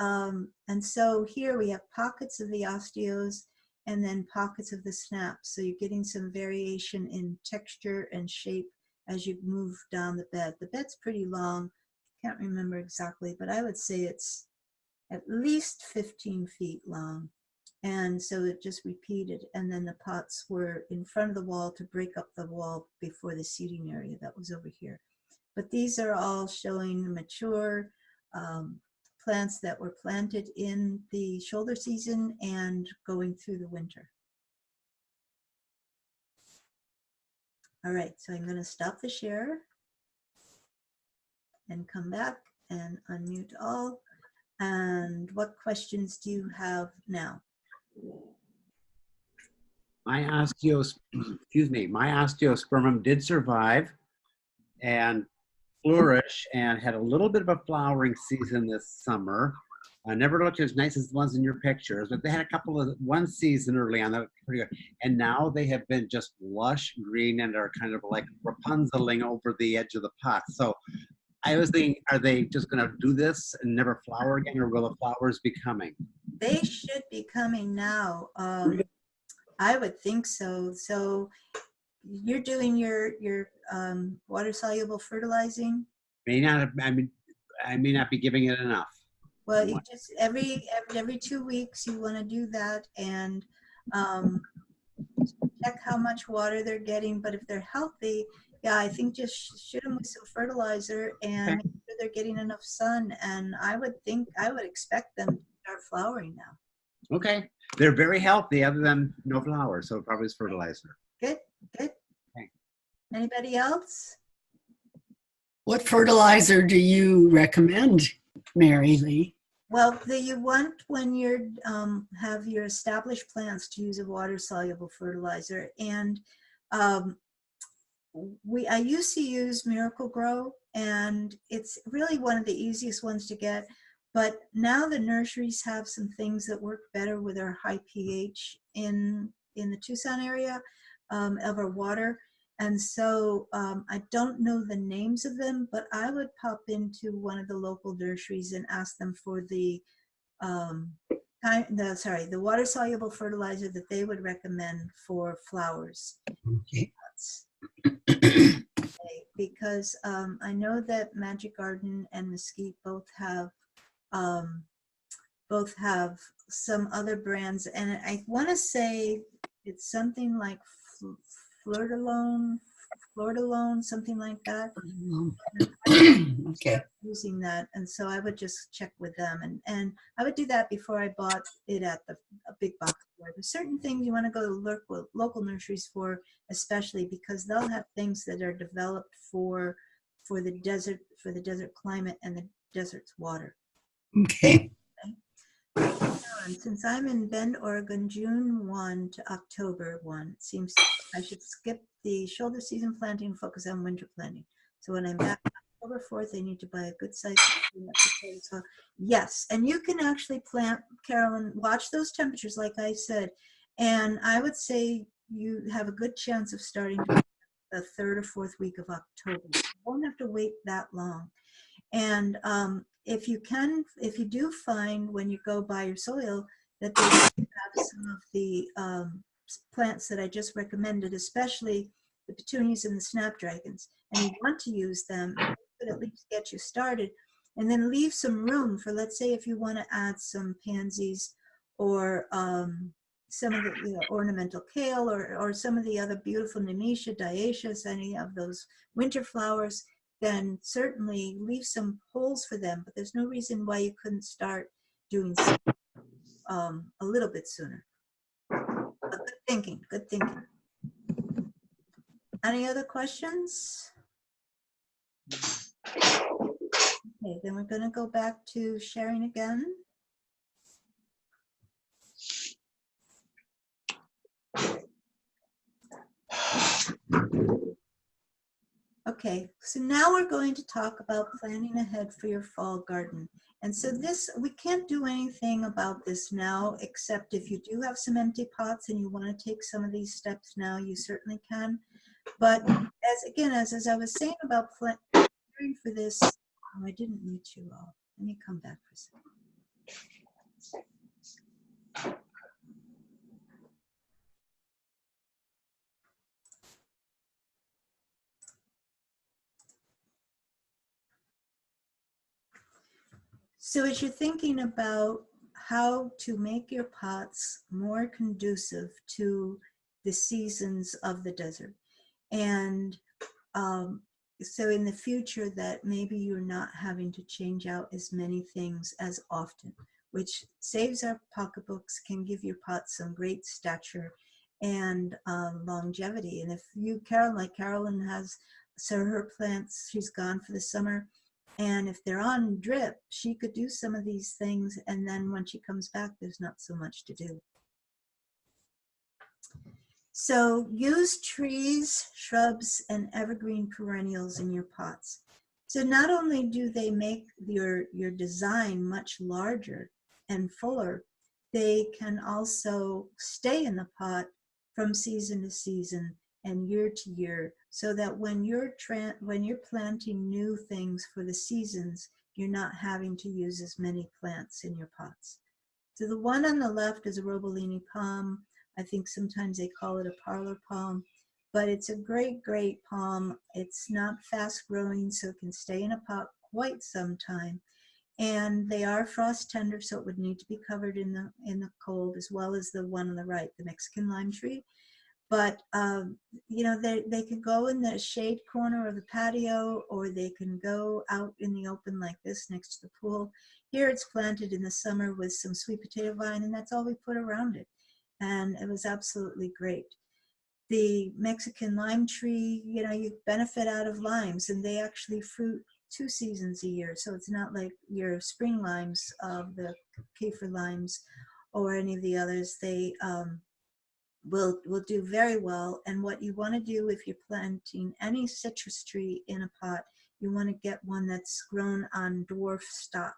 so here we have pockets of the osteos, and then pockets of the snaps. So you're getting some variation in texture and shape as you move down the bed. The bed's pretty long. Can't remember exactly, but I would say it's at least 15 feet long. And so it just repeated. And then the pots were in front of the wall to break up the wall before the seating area that was over here. But these are all showing mature plants that were planted in the shoulder season and going through the winter. All right, so I'm going to stop the share and come back and unmute all. And what questions do you have now? My osteospermum did survive and flourish and had a little bit of a flowering season this summer. Never looked as nice as the ones in your pictures, but they had a couple of one season early on that were pretty good. And now they have been just lush green and are kind of like Rapunzeling over the edge of the pot. So I was thinking, are they just going to do this and never flower again, or will the flowers be coming? They should be coming now. I would think so. So you're doing your water soluble fertilizing. I may not be giving it enough. Well, you just every 2 weeks you want to do that and check how much water they're getting. But if they're healthy, yeah, I think just shoot them with some fertilizer and make sure they're getting enough sun. And I would expect them to start flowering now. Okay, they're very healthy, other than no flowers, so probably it's fertilizer. Good. Okay. Anybody else? What fertilizer do you recommend, Mary Lee? Well, you want when you have your established plants to use a water-soluble fertilizer, and I used to use Miracle Grow, and it's really one of the easiest ones to get. But now the nurseries have some things that work better with our high pH in the Tucson area of our water. And so I don't know the names of them, but I would pop into one of the local nurseries and ask them for the water soluble fertilizer that they would recommend for flowers. Okay. Because I know that Magic Garden and Mesquite both have some other brands, and I want to say it's something like Fleur-de-Lone, something like that. Okay. Using that, and so I would just check with them, and I would do that before I bought it at a big box store. There's certain things you want to go to local nurseries for, especially because they'll have things that are developed for the desert climate and the desert's water. Okay. And since I'm in Bend, Oregon, June 1 to October 1, it seems I should skip the shoulder season planting and focus on winter planting. So when I'm back October 4th, I need to buy a good size. So yes, and you can actually plant, Carolyn, watch those temperatures like I said, and I would say you have a good chance of starting the 3rd or 4th week of October. You won't have to wait that long. And if you do find when you go buy your soil that they have some of the plants that I just recommended, especially the petunias and the snapdragons, and you want to use them, it could at least get you started. And then leave some room for, let's say, if you want to add some pansies or some of the ornamental kale or some of the other beautiful nemesia, dioecious, any of those winter flowers, then certainly leave some holes for them. But there's no reason why you couldn't start doing a little bit sooner. But good thinking, good thinking. Any other questions? Okay, then we're going to go back to sharing again. Okay, so now we're going to talk about planning ahead for your fall garden. And so we can't do anything about this now, except if you do have some empty pots and you want to take some of these steps now, you certainly can. But as I was saying about preparing for this, I didn't mute you all. Let me come back for a second. So as you're thinking about how to make your pots more conducive to the seasons of the desert, and um, so in the future that maybe you're not having to change out as many things as often, which saves our pocketbooks, can give your pots some great stature and longevity. And if you, Carolyn, like Carolyn has, so her plants, she's gone for the summer, and if they're on drip, she could do some of these things, and then when she comes back, there's not so much to do. So use trees, shrubs, and evergreen perennials in your pots. So not only do they make your design much larger and fuller, they can also stay in the pot from season to season and year to year, so that when you're planting new things for the seasons, you're not having to use as many plants in your pots. So the one on the left is a Robolini palm. I think sometimes they call it a parlor palm, but it's a great, great palm. It's not fast growing, so it can stay in a pot quite some time. And they are frost tender, so it would need to be covered in the cold, as well as the one on the right, the Mexican lime tree. But you know, they can go in the shade corner of the patio, or they can go out in the open like this next to the pool. Here it's planted in the summer with some sweet potato vine, and that's all we put around it. And it was absolutely great. The Mexican lime tree, you know, you benefit out of limes, and they actually fruit 2 seasons a year. So it's not like your spring limes, the Kaffir limes, or any of the others. They will do very well. And what you want to do if you're planting any citrus tree in a pot, you want to get one that's grown on dwarf stock.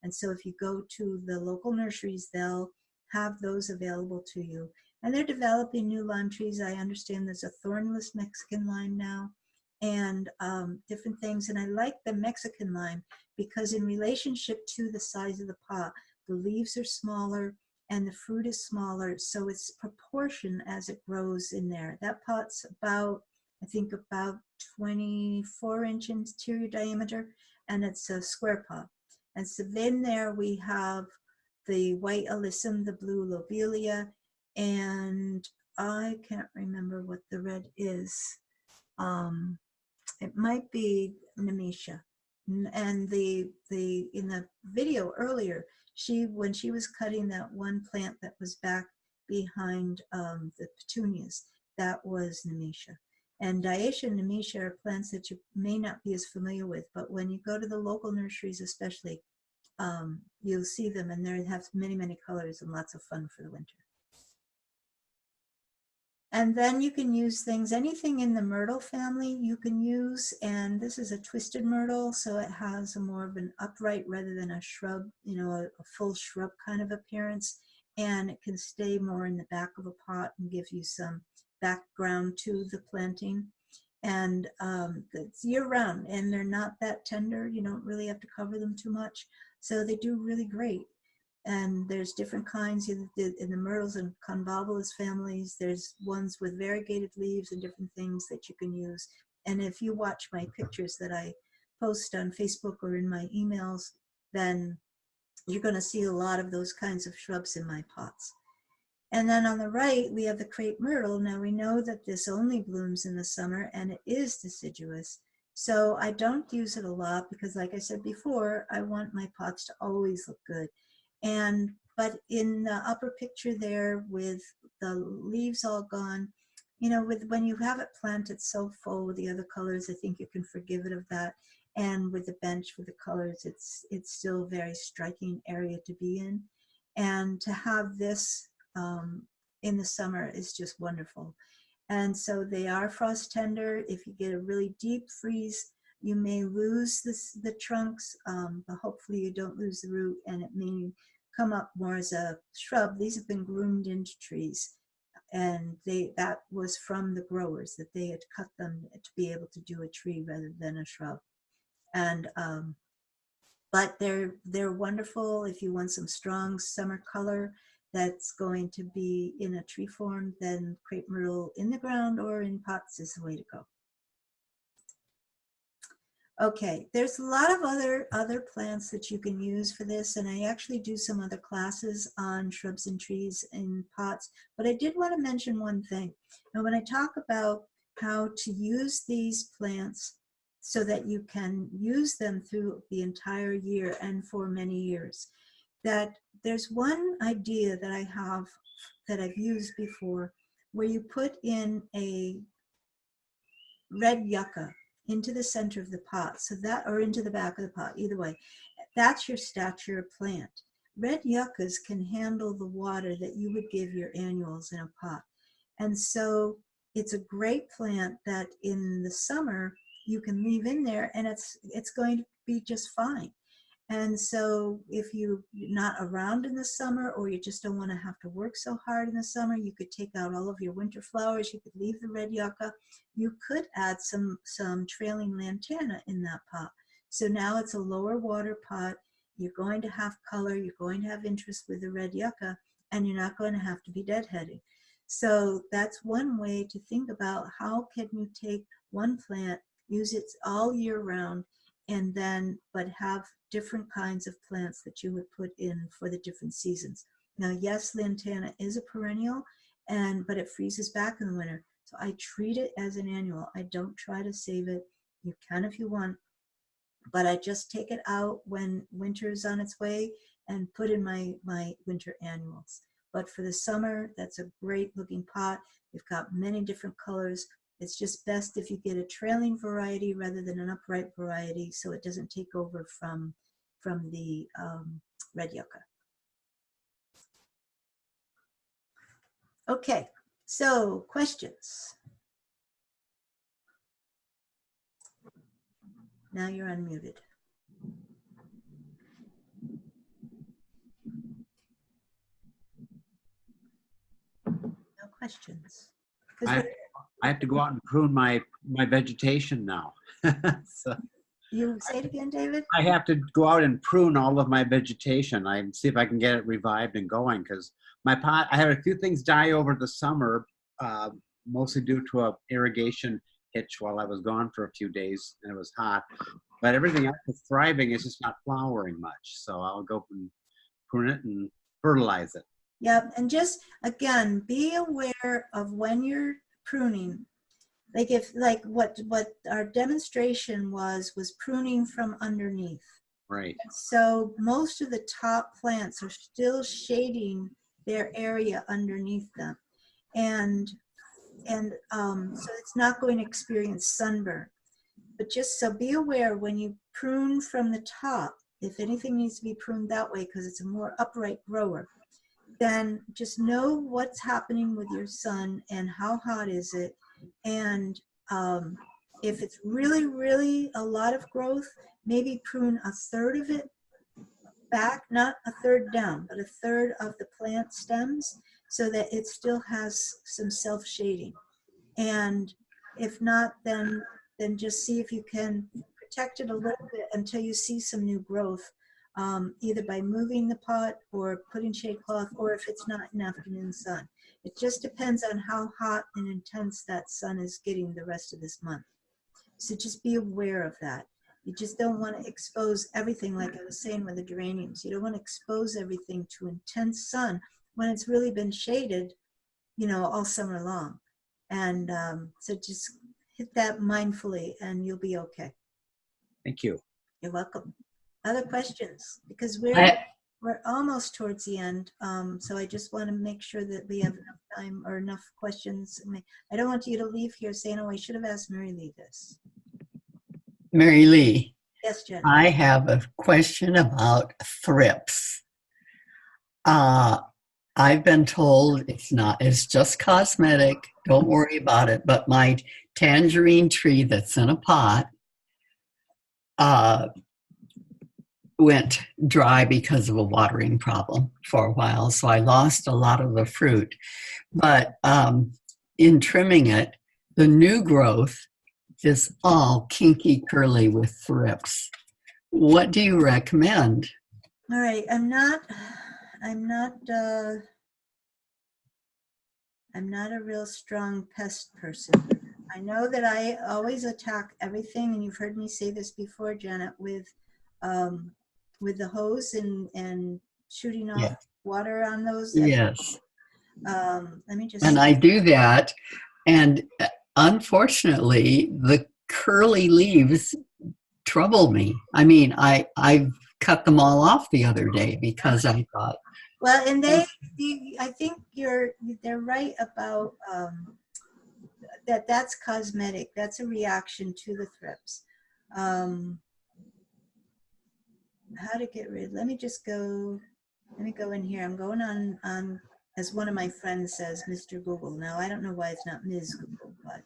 And so if you go to the local nurseries, they'll have those available to you. And they're developing new lime trees. I understand there's a thornless Mexican lime now, and different things. And I like the Mexican lime because in relationship to the size of the pot, the leaves are smaller and the fruit is smaller, so it's proportion as it grows in there. That pot's about, I think, about 24 inch interior diameter, and it's a square pot. And so then there we have the white alyssum, the blue lobelia, and I can't remember what the red is. It might be Nemesia. And the in the video earlier, when she was cutting that one plant that was back behind the petunias, that was Nemesia. And Dioecia and Nemesia are plants that you may not be as familiar with, but when you go to the local nurseries especially, you'll see them, and they have many, many colors and lots of fun for the winter. And then you can use things, anything in the myrtle family you can use, and this is a twisted myrtle, so it has a more of an upright rather than a shrub, you know, a full shrub kind of appearance, and it can stay more in the back of a pot and give you some background to the planting. And it's year round, and they're not that tender. You don't really have to cover them too much, so they do really great. And there's different kinds in the myrtles and convolvulus families. There's ones with variegated leaves and different things that you can use. And if you watch my pictures that I post on Facebook or in my emails, then you're going to see a lot of those kinds of shrubs in my pots. And then on the right, we have the crepe myrtle. Now we know that this only blooms in the summer, and it is deciduous. So I don't use it a lot because, like I said before, I want my pots to always look good. But in the upper picture there with the leaves all gone, you know, when you have it planted so full with the other colors, I think you can forgive it of that. And with the bench with the colors, it's still a very striking area to be in. And to have this in the summer is just wonderful. And so they are frost tender. If you get a really deep freeze, you may lose the trunks, but hopefully you don't lose the root, and it may come up more as a shrub. These have been groomed into trees, and that was from the growers, that they had cut them to be able to do a tree rather than a shrub. And but they're wonderful if you want some strong summer color that's going to be in a tree form. Then crepe myrtle in the ground or in pots is the way to go. Okay, there's a lot of other plants that you can use for this, and I actually do some other classes on shrubs and trees in pots, but I did want to mention one thing. And when I talk about how to use these plants so that you can use them through the entire year and for many years, that there's one idea that I have that I've used before, where you put in a red yucca into the center of the pot, so that, or into the back of the pot, either way, that's your stature plant. Red yuccas can handle the water that you would give your annuals in a pot. And so it's a great plant that in the summer you can leave in there, and it's going to be just fine. And so if you're not around in the summer, or you just don't want to have to work so hard in the summer, you could take out all of your winter flowers. You could leave the red yucca. You could add some trailing lantana in that pot. So now it's a lower water pot. You're going to have color. You're going to have interest with the red yucca, and you're not going to have to be deadheading. So that's one way to think about how can you take one plant, use it all year round, and then but have different kinds of plants that you would put in for the different seasons. Now, yes, lantana is a perennial, but it freezes back in the winter. So I treat it as an annual. I don't try to save it. You can if you want, but I just take it out when winter is on its way and put in my winter annuals. But for the summer, that's a great looking pot. We've got many different colors. It's just best if you get a trailing variety rather than an upright variety, so it doesn't take over from the red yucca. Okay, so questions. Now you're unmuted. No questions. I have to go out and prune my vegetation now. So You say it again, David? I have to go out and prune all of my vegetation. I see if I can get it revived and going, because my pot, I had a few things die over the summer, mostly due to a irrigation hitch while I was gone for a few days and it was hot. But everything else is thriving. It's just not flowering much. So I'll go and prune it and fertilize it. Yep, and just again, be aware of when you're pruning. Like what our demonstration was pruning from underneath. Right. So most of the top plants are still shading their area underneath them, and so it's not going to experience sunburn. But just so be aware when you prune from the top, if anything needs to be pruned that way because it's a more upright grower, then just know what's happening with your sun and how hot is it. And if it's really, really a lot of growth, maybe prune a third of it back, not a third down, but a third of the plant stems so that it still has some self-shading. And if not, then just see if you can protect it a little bit until you see some new growth, either by moving the pot or putting shade cloth, or if it's not in afternoon sun. It just depends on how hot and intense that sun is getting the rest of this month. So just be aware of that. You just don't want to expose everything, like I was saying with the geraniums. You don't want to expose everything to intense sun when it's really been shaded, all summer long. And so just hit that mindfully and you'll be okay. Thank you. You're welcome. Other questions? Because we're almost towards the end. So I just want to make sure that we have enough time or enough questions. I don't want you to leave here saying, oh, I should have asked Mary Lee this. Mary Lee. Yes, Jen. I have a question about thrips. I've been told it's just cosmetic. Don't worry about it. But my tangerine tree that's in a pot went dry because of a watering problem for a while. So I lost a lot of the fruit. But in trimming it, the new growth is all kinky curly with thrips. What do you recommend? All right, I'm not a real strong pest person. I know that I always attack everything, and you've heard me say this before, Janet, with the hose and shooting off Yeah. water on those. Yes. Let me just. And I do that. And unfortunately, the curly leaves trouble me. I mean, I cut them all off the other day because I thought, Well, and I think they're right about that's cosmetic. That's a reaction to the thrips. How to get rid? Let me go in here. I'm going on, as one of my friends says, Mr. Google. Now, I don't know why it's not Ms. Google, but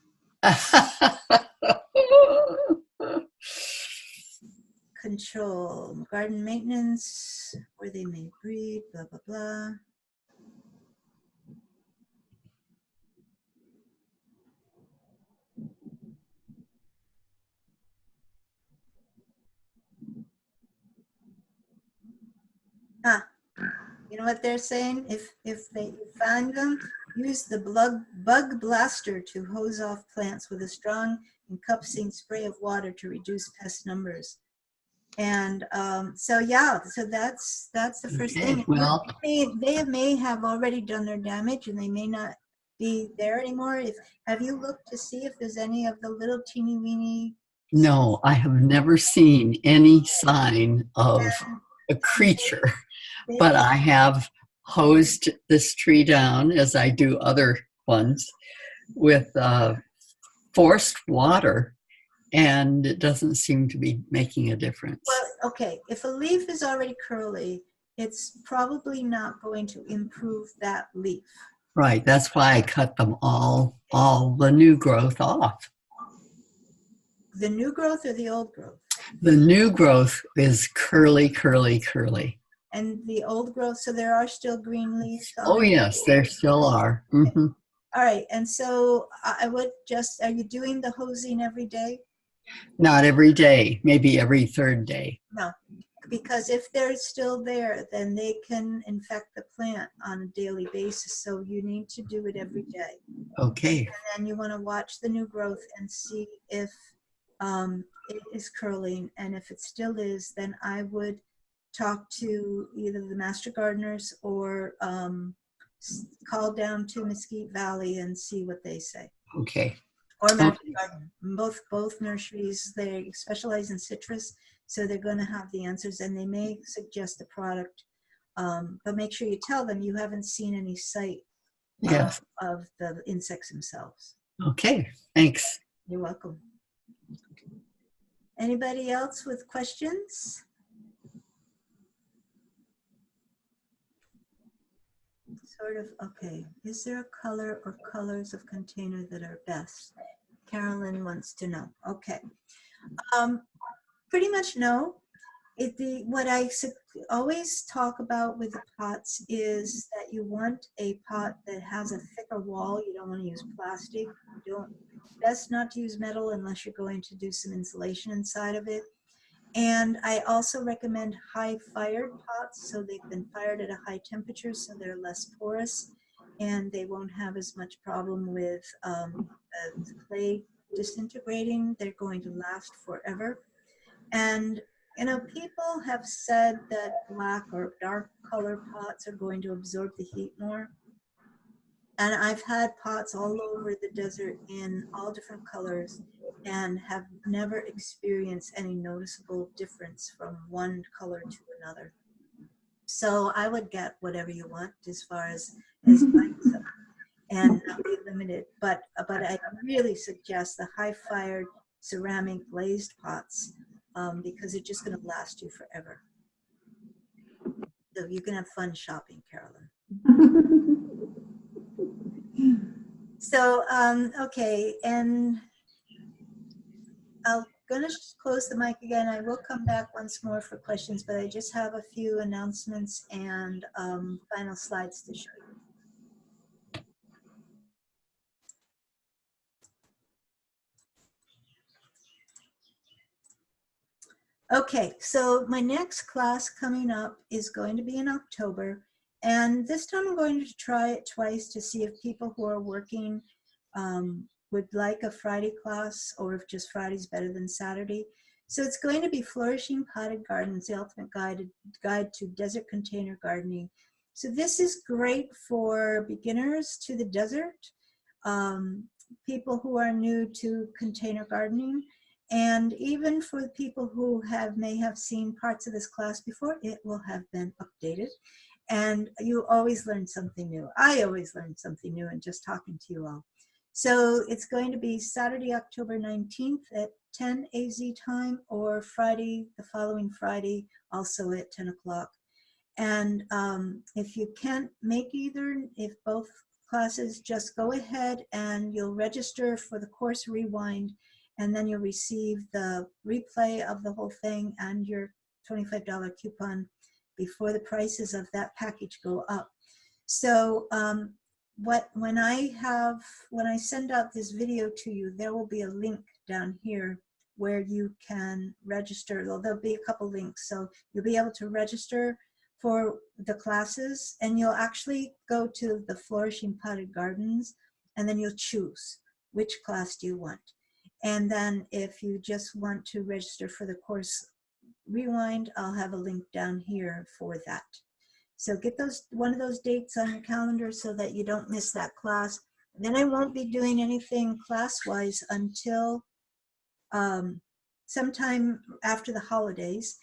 control, garden maintenance, where they may breed, blah, blah, blah. You know what they're saying? If you find them, use the bug blaster to hose off plants with a strong encompassing spray of water to reduce pest numbers. And so yeah, so that's the first thing. Well, They may have already done their damage, and they may not be there anymore. Have you looked to see if there's any of the little teeny weeny? no, I have never seen any sign of a creature, but I have hosed this tree down, as I do other ones, with forced water, and it doesn't seem to be making a difference. Well, okay, if a leaf is already curly, it's probably not going to improve that leaf. Right, that's why I cut them all the new growth off. The new growth or the old growth? The new growth is curly, curly, curly. And the old growth, so there are still green leaves on Oh it? yes, there still are. Mm-hmm. All right, and so I would just, are you doing the hosing every day? Not every day, maybe every third day. No, because if they're still there, then they can infect the plant on a daily basis. So you need to do it every day. Okay. And then you want to watch the new growth and see if it is curling. And if it still is, then I would talk to either the master gardeners or call down to Mesquite Valley and see what they say. Okay. Or Magic Garden. Both nurseries, they specialize in citrus, so they're going to have the answers, and they may suggest a product, but make sure you tell them you haven't seen any sight Yes. of the insects themselves. Okay, thanks. You're welcome. Anybody else with questions? Sort of, okay. Is there a color or colors of container that are best? Carolyn wants to know. Okay. Pretty much no. What I always talk about with the pots is that you want a pot that has a thicker wall. You don't want to use plastic. Best not to use metal unless you're going to do some insulation inside of it. And I also recommend high fired pots, so they've been fired at a high temperature, so they're less porous, and they won't have as much problem with the clay disintegrating. They're going to last forever. And you know, people have said that black or dark color pots are going to absorb the heat more. And I've had pots all over the desert in all different colors and have never experienced any noticeable difference from one color to another. So I would get whatever you want as far as lights and not be limited. But I really suggest the high fired ceramic glazed pots because they're just going to last you forever. So you can have fun shopping, Carolyn. So, okay, and I'm gonna close the mic again. I will come back once more for questions, but I just have a few announcements and final slides to show you. Okay, so my next class coming up is going to be in October. And this time I'm going to try it twice to see if people who are working would like a Friday class, or if just Friday's better than Saturday. So it's going to be Flourishing Potted Gardens, the ultimate guide to desert container gardening. So this is great for beginners to the desert, people who are new to container gardening, and even for the people who may have seen parts of this class before. It will have been updated, and you always learn something new. I always learn something new in just talking to you all. So it's going to be Saturday, October 19th at 10 AZ time, or Friday, the following Friday, also at 10 o'clock. And if you can't make either, if both classes, just go ahead and you'll register for the course Rewind, and then you'll receive the replay of the whole thing and your $25 coupon before the prices of that package go up. So when I send out this video to you, there will be a link down here where you can register. Well, there'll be a couple links, so you'll be able to register for the classes, and you'll actually go to the Flourishing Potted Gardens, and then you'll choose which class do you want. And then if you just want to register for the course Rewind, I'll have a link down here for that. So get one of those dates on your calendar so that you don't miss that class. Then I won't be doing anything class-wise until sometime after the holidays.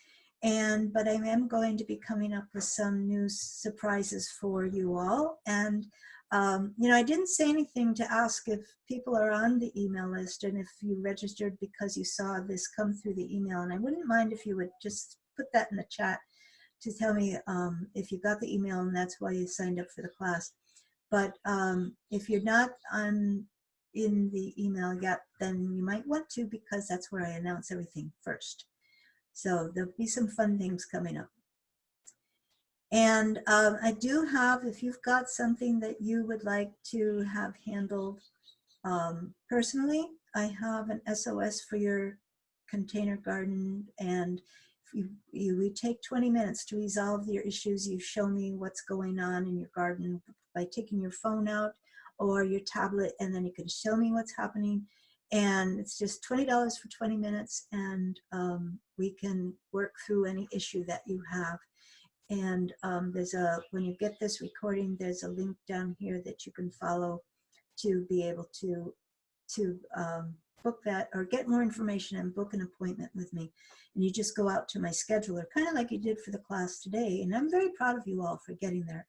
But I am going to be coming up with some new surprises for you all. And I didn't say anything to ask if people are on the email list and if you registered because you saw this come through the email. And I wouldn't mind if you would just put that in the chat to tell me if you got the email and that's why you signed up for the class. But if you're not in the email yet, then you might want to, because that's where I announce everything first. So there'll be some fun things coming up. And I do have, if you've got something that you would like to have handled personally, I have an SOS for your container garden, and we take 20 minutes to resolve your issues. You show me what's going on in your garden by taking your phone out or your tablet, and then you can show me what's happening. And it's just $20 for 20 minutes, and we can work through any issue that you have. And when you get this recording, there's a link down here that you can follow to be able to book that or get more information and book an appointment with me. And you just go out to my scheduler, kind of like you did for the class today. And I'm very proud of you all for getting there.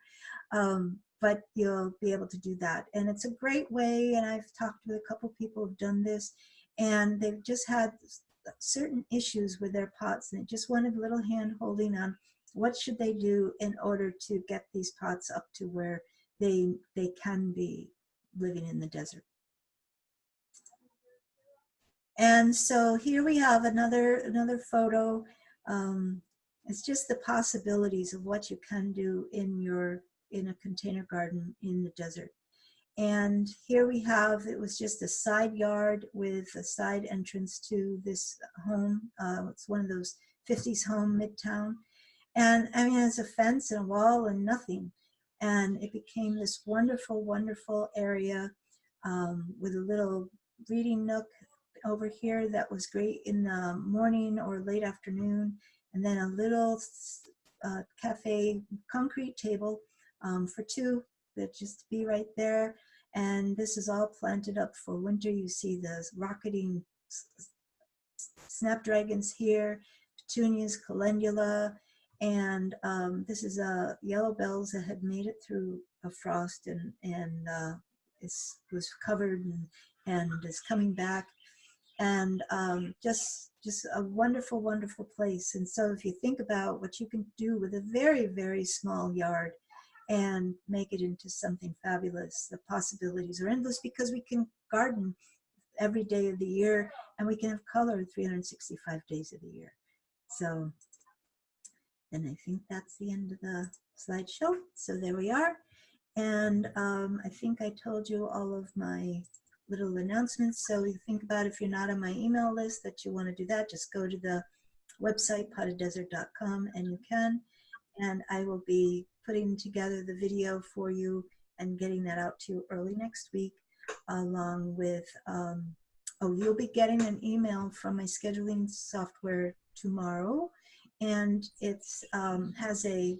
But you'll be able to do that. And it's a great way. And I've talked with a couple people who've done this, and they've just had certain issues with their pots, and they just wanted a little hand holding on what should they do in order to get these pots up to where they can be living in the desert. And so here we have another photo. It's just the possibilities of what you can do in a container garden in the desert. And here we have, it was just a side yard with a side entrance to this home. It's one of those 50s home midtown. And I mean, it's a fence and a wall and nothing. And it became this wonderful, wonderful area with a little reading nook over here that was great in the morning or late afternoon. And then a little cafe concrete table for two that just be right there. And this is all planted up for winter. You see the rocketing snapdragons here, petunias, calendula, and this is yellow bells that had made it through a frost and was covered and is coming back. And just a wonderful, wonderful place. And so if you think about what you can do with a very, very small yard and make it into something fabulous, the possibilities are endless, because we can garden every day of the year and we can have color 365 days of the year. So, and I think that's the end of the slideshow. So there we are. And I think I told you all of my little announcements. So you think about, if you're not on my email list that you want to do that, just go to the website potteddesert.com and you can. And I will be putting together the video for you and getting that out to you early next week. along with, oh, you'll be getting an email from my scheduling software tomorrow, and it's has a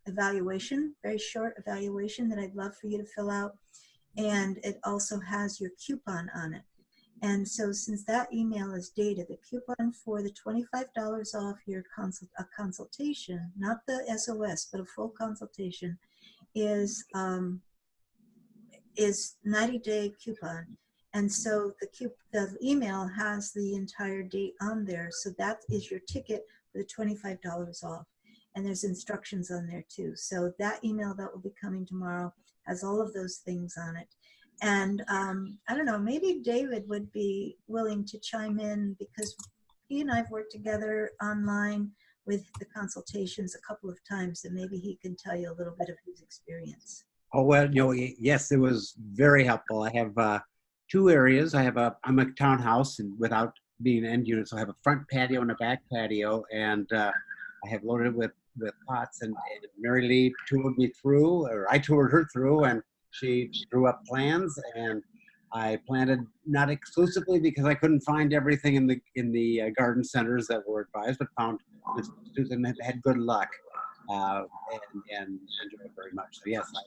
evaluation, very short evaluation that I'd love for you to fill out, and it also has your coupon on it. And so since that email is dated, the coupon for the $25 off your consultation, not the SOS, but a full consultation, is 90-day coupon. And so the email has the entire date on there. So that is your ticket for the $25 off. And there's instructions on there too. So that email that will be coming tomorrow has all of those things on it. And I don't know, maybe David would be willing to chime in, because he and I've worked together online with the consultations a couple of times, and maybe he can tell you a little bit of his experience. Oh, well, yes, it was very helpful. I have 2 areas. I'm a townhouse, and without being an end unit, so I have a front patio and a back patio, and I have loaded it with pots, and Mary Lee toured me through, or I toured her through, and she drew up plans, and I planted, not exclusively because I couldn't find everything in the garden centers that were advised, but found institutes and had good luck, and enjoyed it very much. So yes, I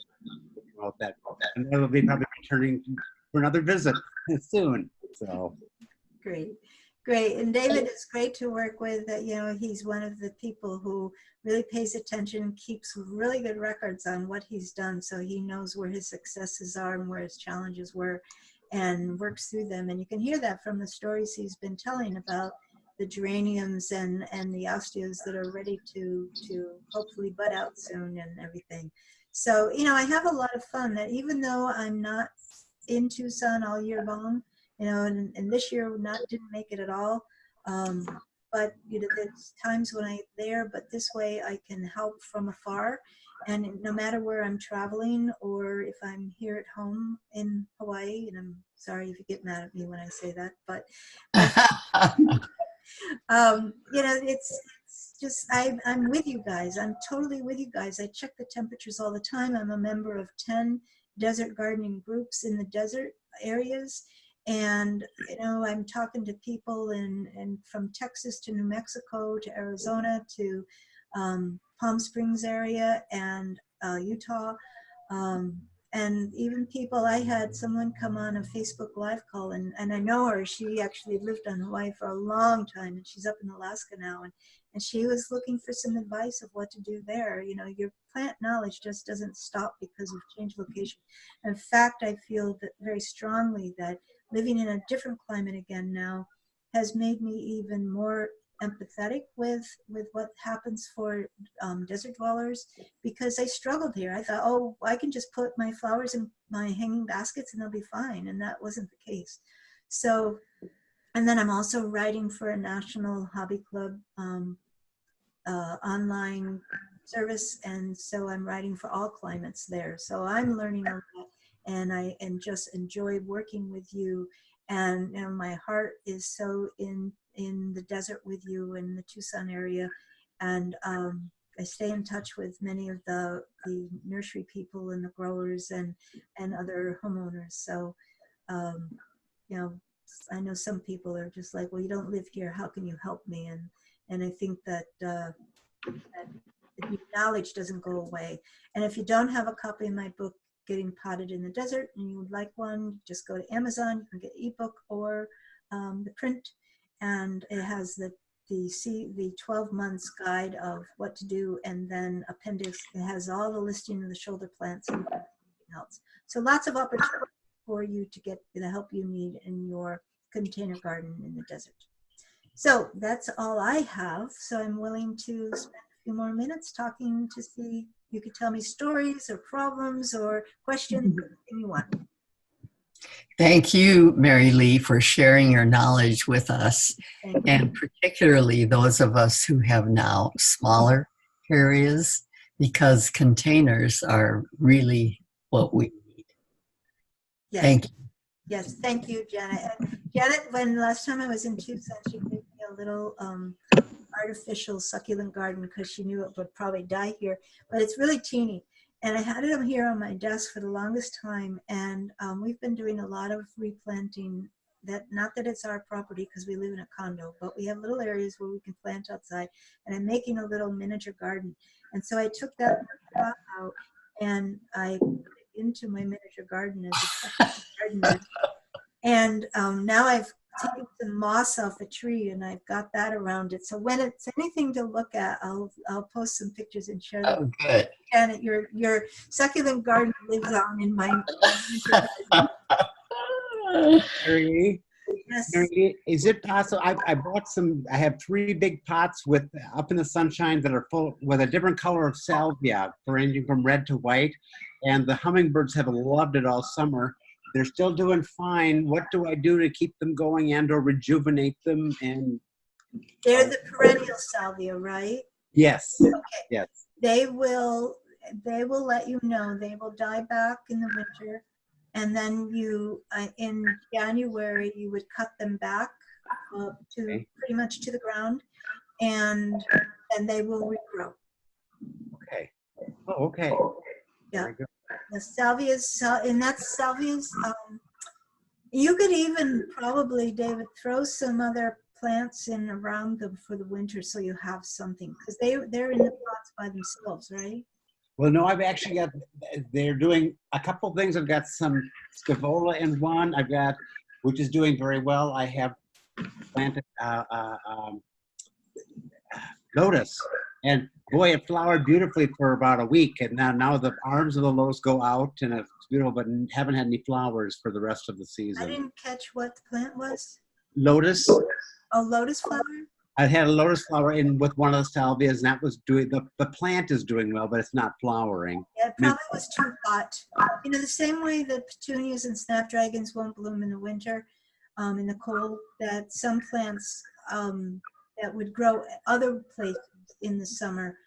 promote that, and I will be probably returning for another visit soon. So Great. Great. And David is great to work with. You know, he's one of the people who really pays attention, keeps really good records on what he's done, so he knows where his successes are and where his challenges were, and works through them. And you can hear that from the stories he's been telling about the geraniums and the osteos that are ready to hopefully bud out soon and everything. So, you know, I have a lot of fun that even though I'm not in Tucson all year long, you know, and this year didn't make it at all. But you know, there's times when I'm there, but this way I can help from afar. And no matter where I'm traveling, or if I'm here at home in Hawaii, and I'm sorry if you get mad at me when I say that, but you know, it's just, I'm with you guys. I'm totally with you guys. I check the temperatures all the time. I'm a member of 10 desert gardening groups in the desert areas. And, you know, I'm talking to people and from Texas to New Mexico to Arizona to Palm Springs area and Utah. And even people, I had someone come on a Facebook Live call, and I know her. She actually lived on Hawaii for a long time, and she's up in Alaska now. And she was looking for some advice of what to do there. You know, your plant knowledge just doesn't stop because you've changed location. In fact, I feel that very strongly that living in a different climate again now has made me even more empathetic with what happens for desert dwellers, because I struggled here. I thought, oh, I can just put my flowers in my hanging baskets and they'll be fine, and that wasn't the case. So, and then I'm also writing for a national hobby club online service, and so I'm writing for all climates there. So I'm learning a lot, and I just enjoy working with you. And you know, my heart is so in the desert with you in the Tucson area, and I stay in touch with many of the nursery people and the growers and other homeowners. So you know, I know some people are just like, well, you don't live here, how can you help me? And I think that that knowledge doesn't go away. And if you don't have a copy of my book, Getting Potted in the Desert, and you would like one, just go to Amazon. You can get ebook or the print, and it has the 12 months guide of what to do, and then appendix. It has all the listing of the shoulder plants and everything else. So lots of opportunity for you to get the help you need in your container garden in the desert. So that's all I have. So I'm willing to spend a few more minutes talking to see. You could tell me stories or problems or questions, anything you want. Thank you, Mary Lee, for sharing your knowledge with us, and particularly those of us who have now smaller areas, because containers are really what we need. Yes. Thank you. Yes, thank you, Janet. And Janet, when last time I was in Tucson, she gave me a little artificial succulent garden because she knew it would probably die here, but it's really teeny. And I had it here on my desk for the longest time. And we've been doing a lot of replanting. That not that it's our property because we live in a condo, but we have little areas where we can plant outside. And I'm making a little miniature garden. And so I took that pot out and I put it into my miniature garden as a garden bed. And now I've taken some moss off a tree and I've got that around it. So when it's anything to look at, I'll post some pictures and share them. Oh, good. And your succulent garden lives on in my miniature garden. Mary, Yes. Mary, is it possible? I bought some. I have 3 big pots with up in the sunshine that are full with a different color of salvia, ranging from red to white, and the hummingbirds have loved it all summer. They're still doing fine. What do I do to keep them going and/or rejuvenate them? And They're the perennial salvia, right? yes, Okay. yes. They will let you know. They will die back in the winter. And then you, in January, you would cut them back to pretty much to the ground, and they will regrow. Okay. Oh, okay. Yeah. Very good. The salvias, and that's salvias. You could even probably, David, throw some other plants in around them for the winter so you have something, because they're in the pots by themselves, right? Well, no, I've actually got, they're doing a couple things. I've got some scavola in one. I've got, which is doing very well. I have planted lotus. And boy, it flowered beautifully for about a week. And now the arms of the lotus go out and it's beautiful, but haven't had any flowers for the rest of the I season. didn't catch what the plant was. Lotus. Oh, lotus flower? I had a lotus flower in with one of the salvias, and that was doing, the plant is doing well, but it's not flowering. Yeah, it probably was too hot. You know, the same way that petunias and snapdragons won't bloom in the winter, in the cold, that some plants that would grow other places in the summer,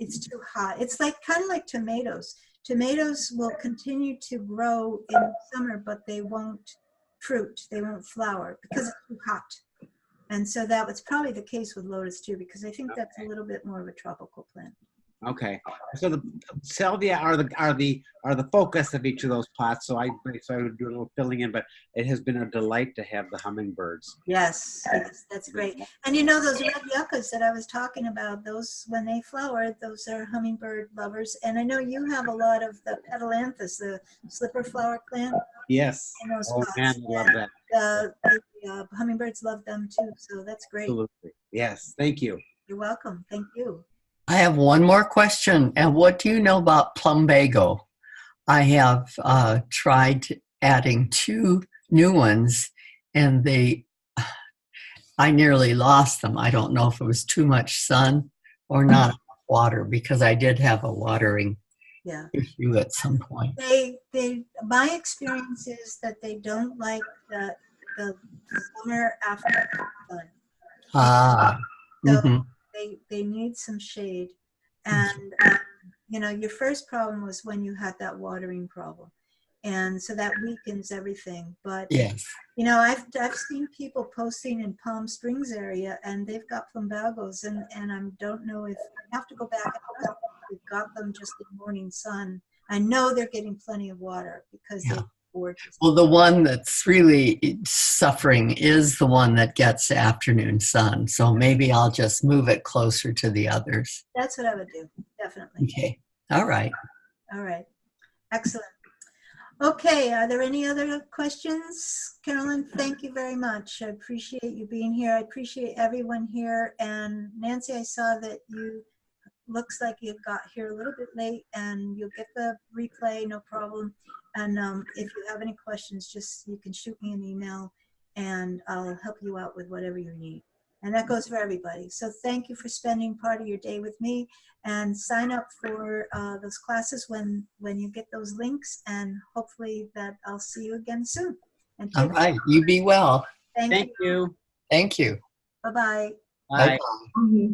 it's too hot. It's like kind of like tomatoes. Tomatoes will continue to grow in the summer, but they won't fruit. They won't flower because it's too hot. And so that was probably the case with lotus too, because I think that's a little bit more of a tropical plant. Okay, so the salvia are the focus of each of those pots. So I would do a little filling in, but it has been a delight to have the hummingbirds. Yes, yes, that's great. And you know those red yuccas that I was talking about, those when they flower, those are hummingbird lovers. And I know you have a lot of the petalanthus, the slipper flower plant. Yes. In those Oh pots. man, I love that. The hummingbirds love them too, so that's great. Absolutely. Yes. Thank you. You're welcome. Thank you. I have one more question. And what do you know about plumbago? I have tried adding 2 new ones, and I nearly lost them. I don't know if it was too much sun or not enough water, because I did have a watering issue at some point. My experience is that they don't like the summer after sun. So they need some shade. And you know, your first problem was when you had that watering problem, and so that weakens everything. But yes, you know, I've seen people posting in Palm Springs area, and they've got plumbagos, and I don't know if I have to go back and ask if we've got them just in morning sun. I know they're getting plenty of water because they're gorgeous. Well, the one that's really suffering is the one that gets afternoon sun. So maybe I'll just move it closer to the others. That's what I would do, definitely. Okay. All right. All right. Excellent. Okay, are there any other questions? Carolyn, thank you very much. I appreciate you being here. I appreciate everyone here. And Nancy, I saw that you, looks like you got here a little bit late, and you'll get the replay, no problem. And if you have any questions, just you can shoot me an email and I'll help you out with whatever you need. And that goes for everybody. So thank you for spending part of your day with me, and sign up for those classes when you get those links, and hopefully that I'll see you again soon. And all right. You be well. Thank you. You. Thank you. Bye-bye. Bye. Bye-bye.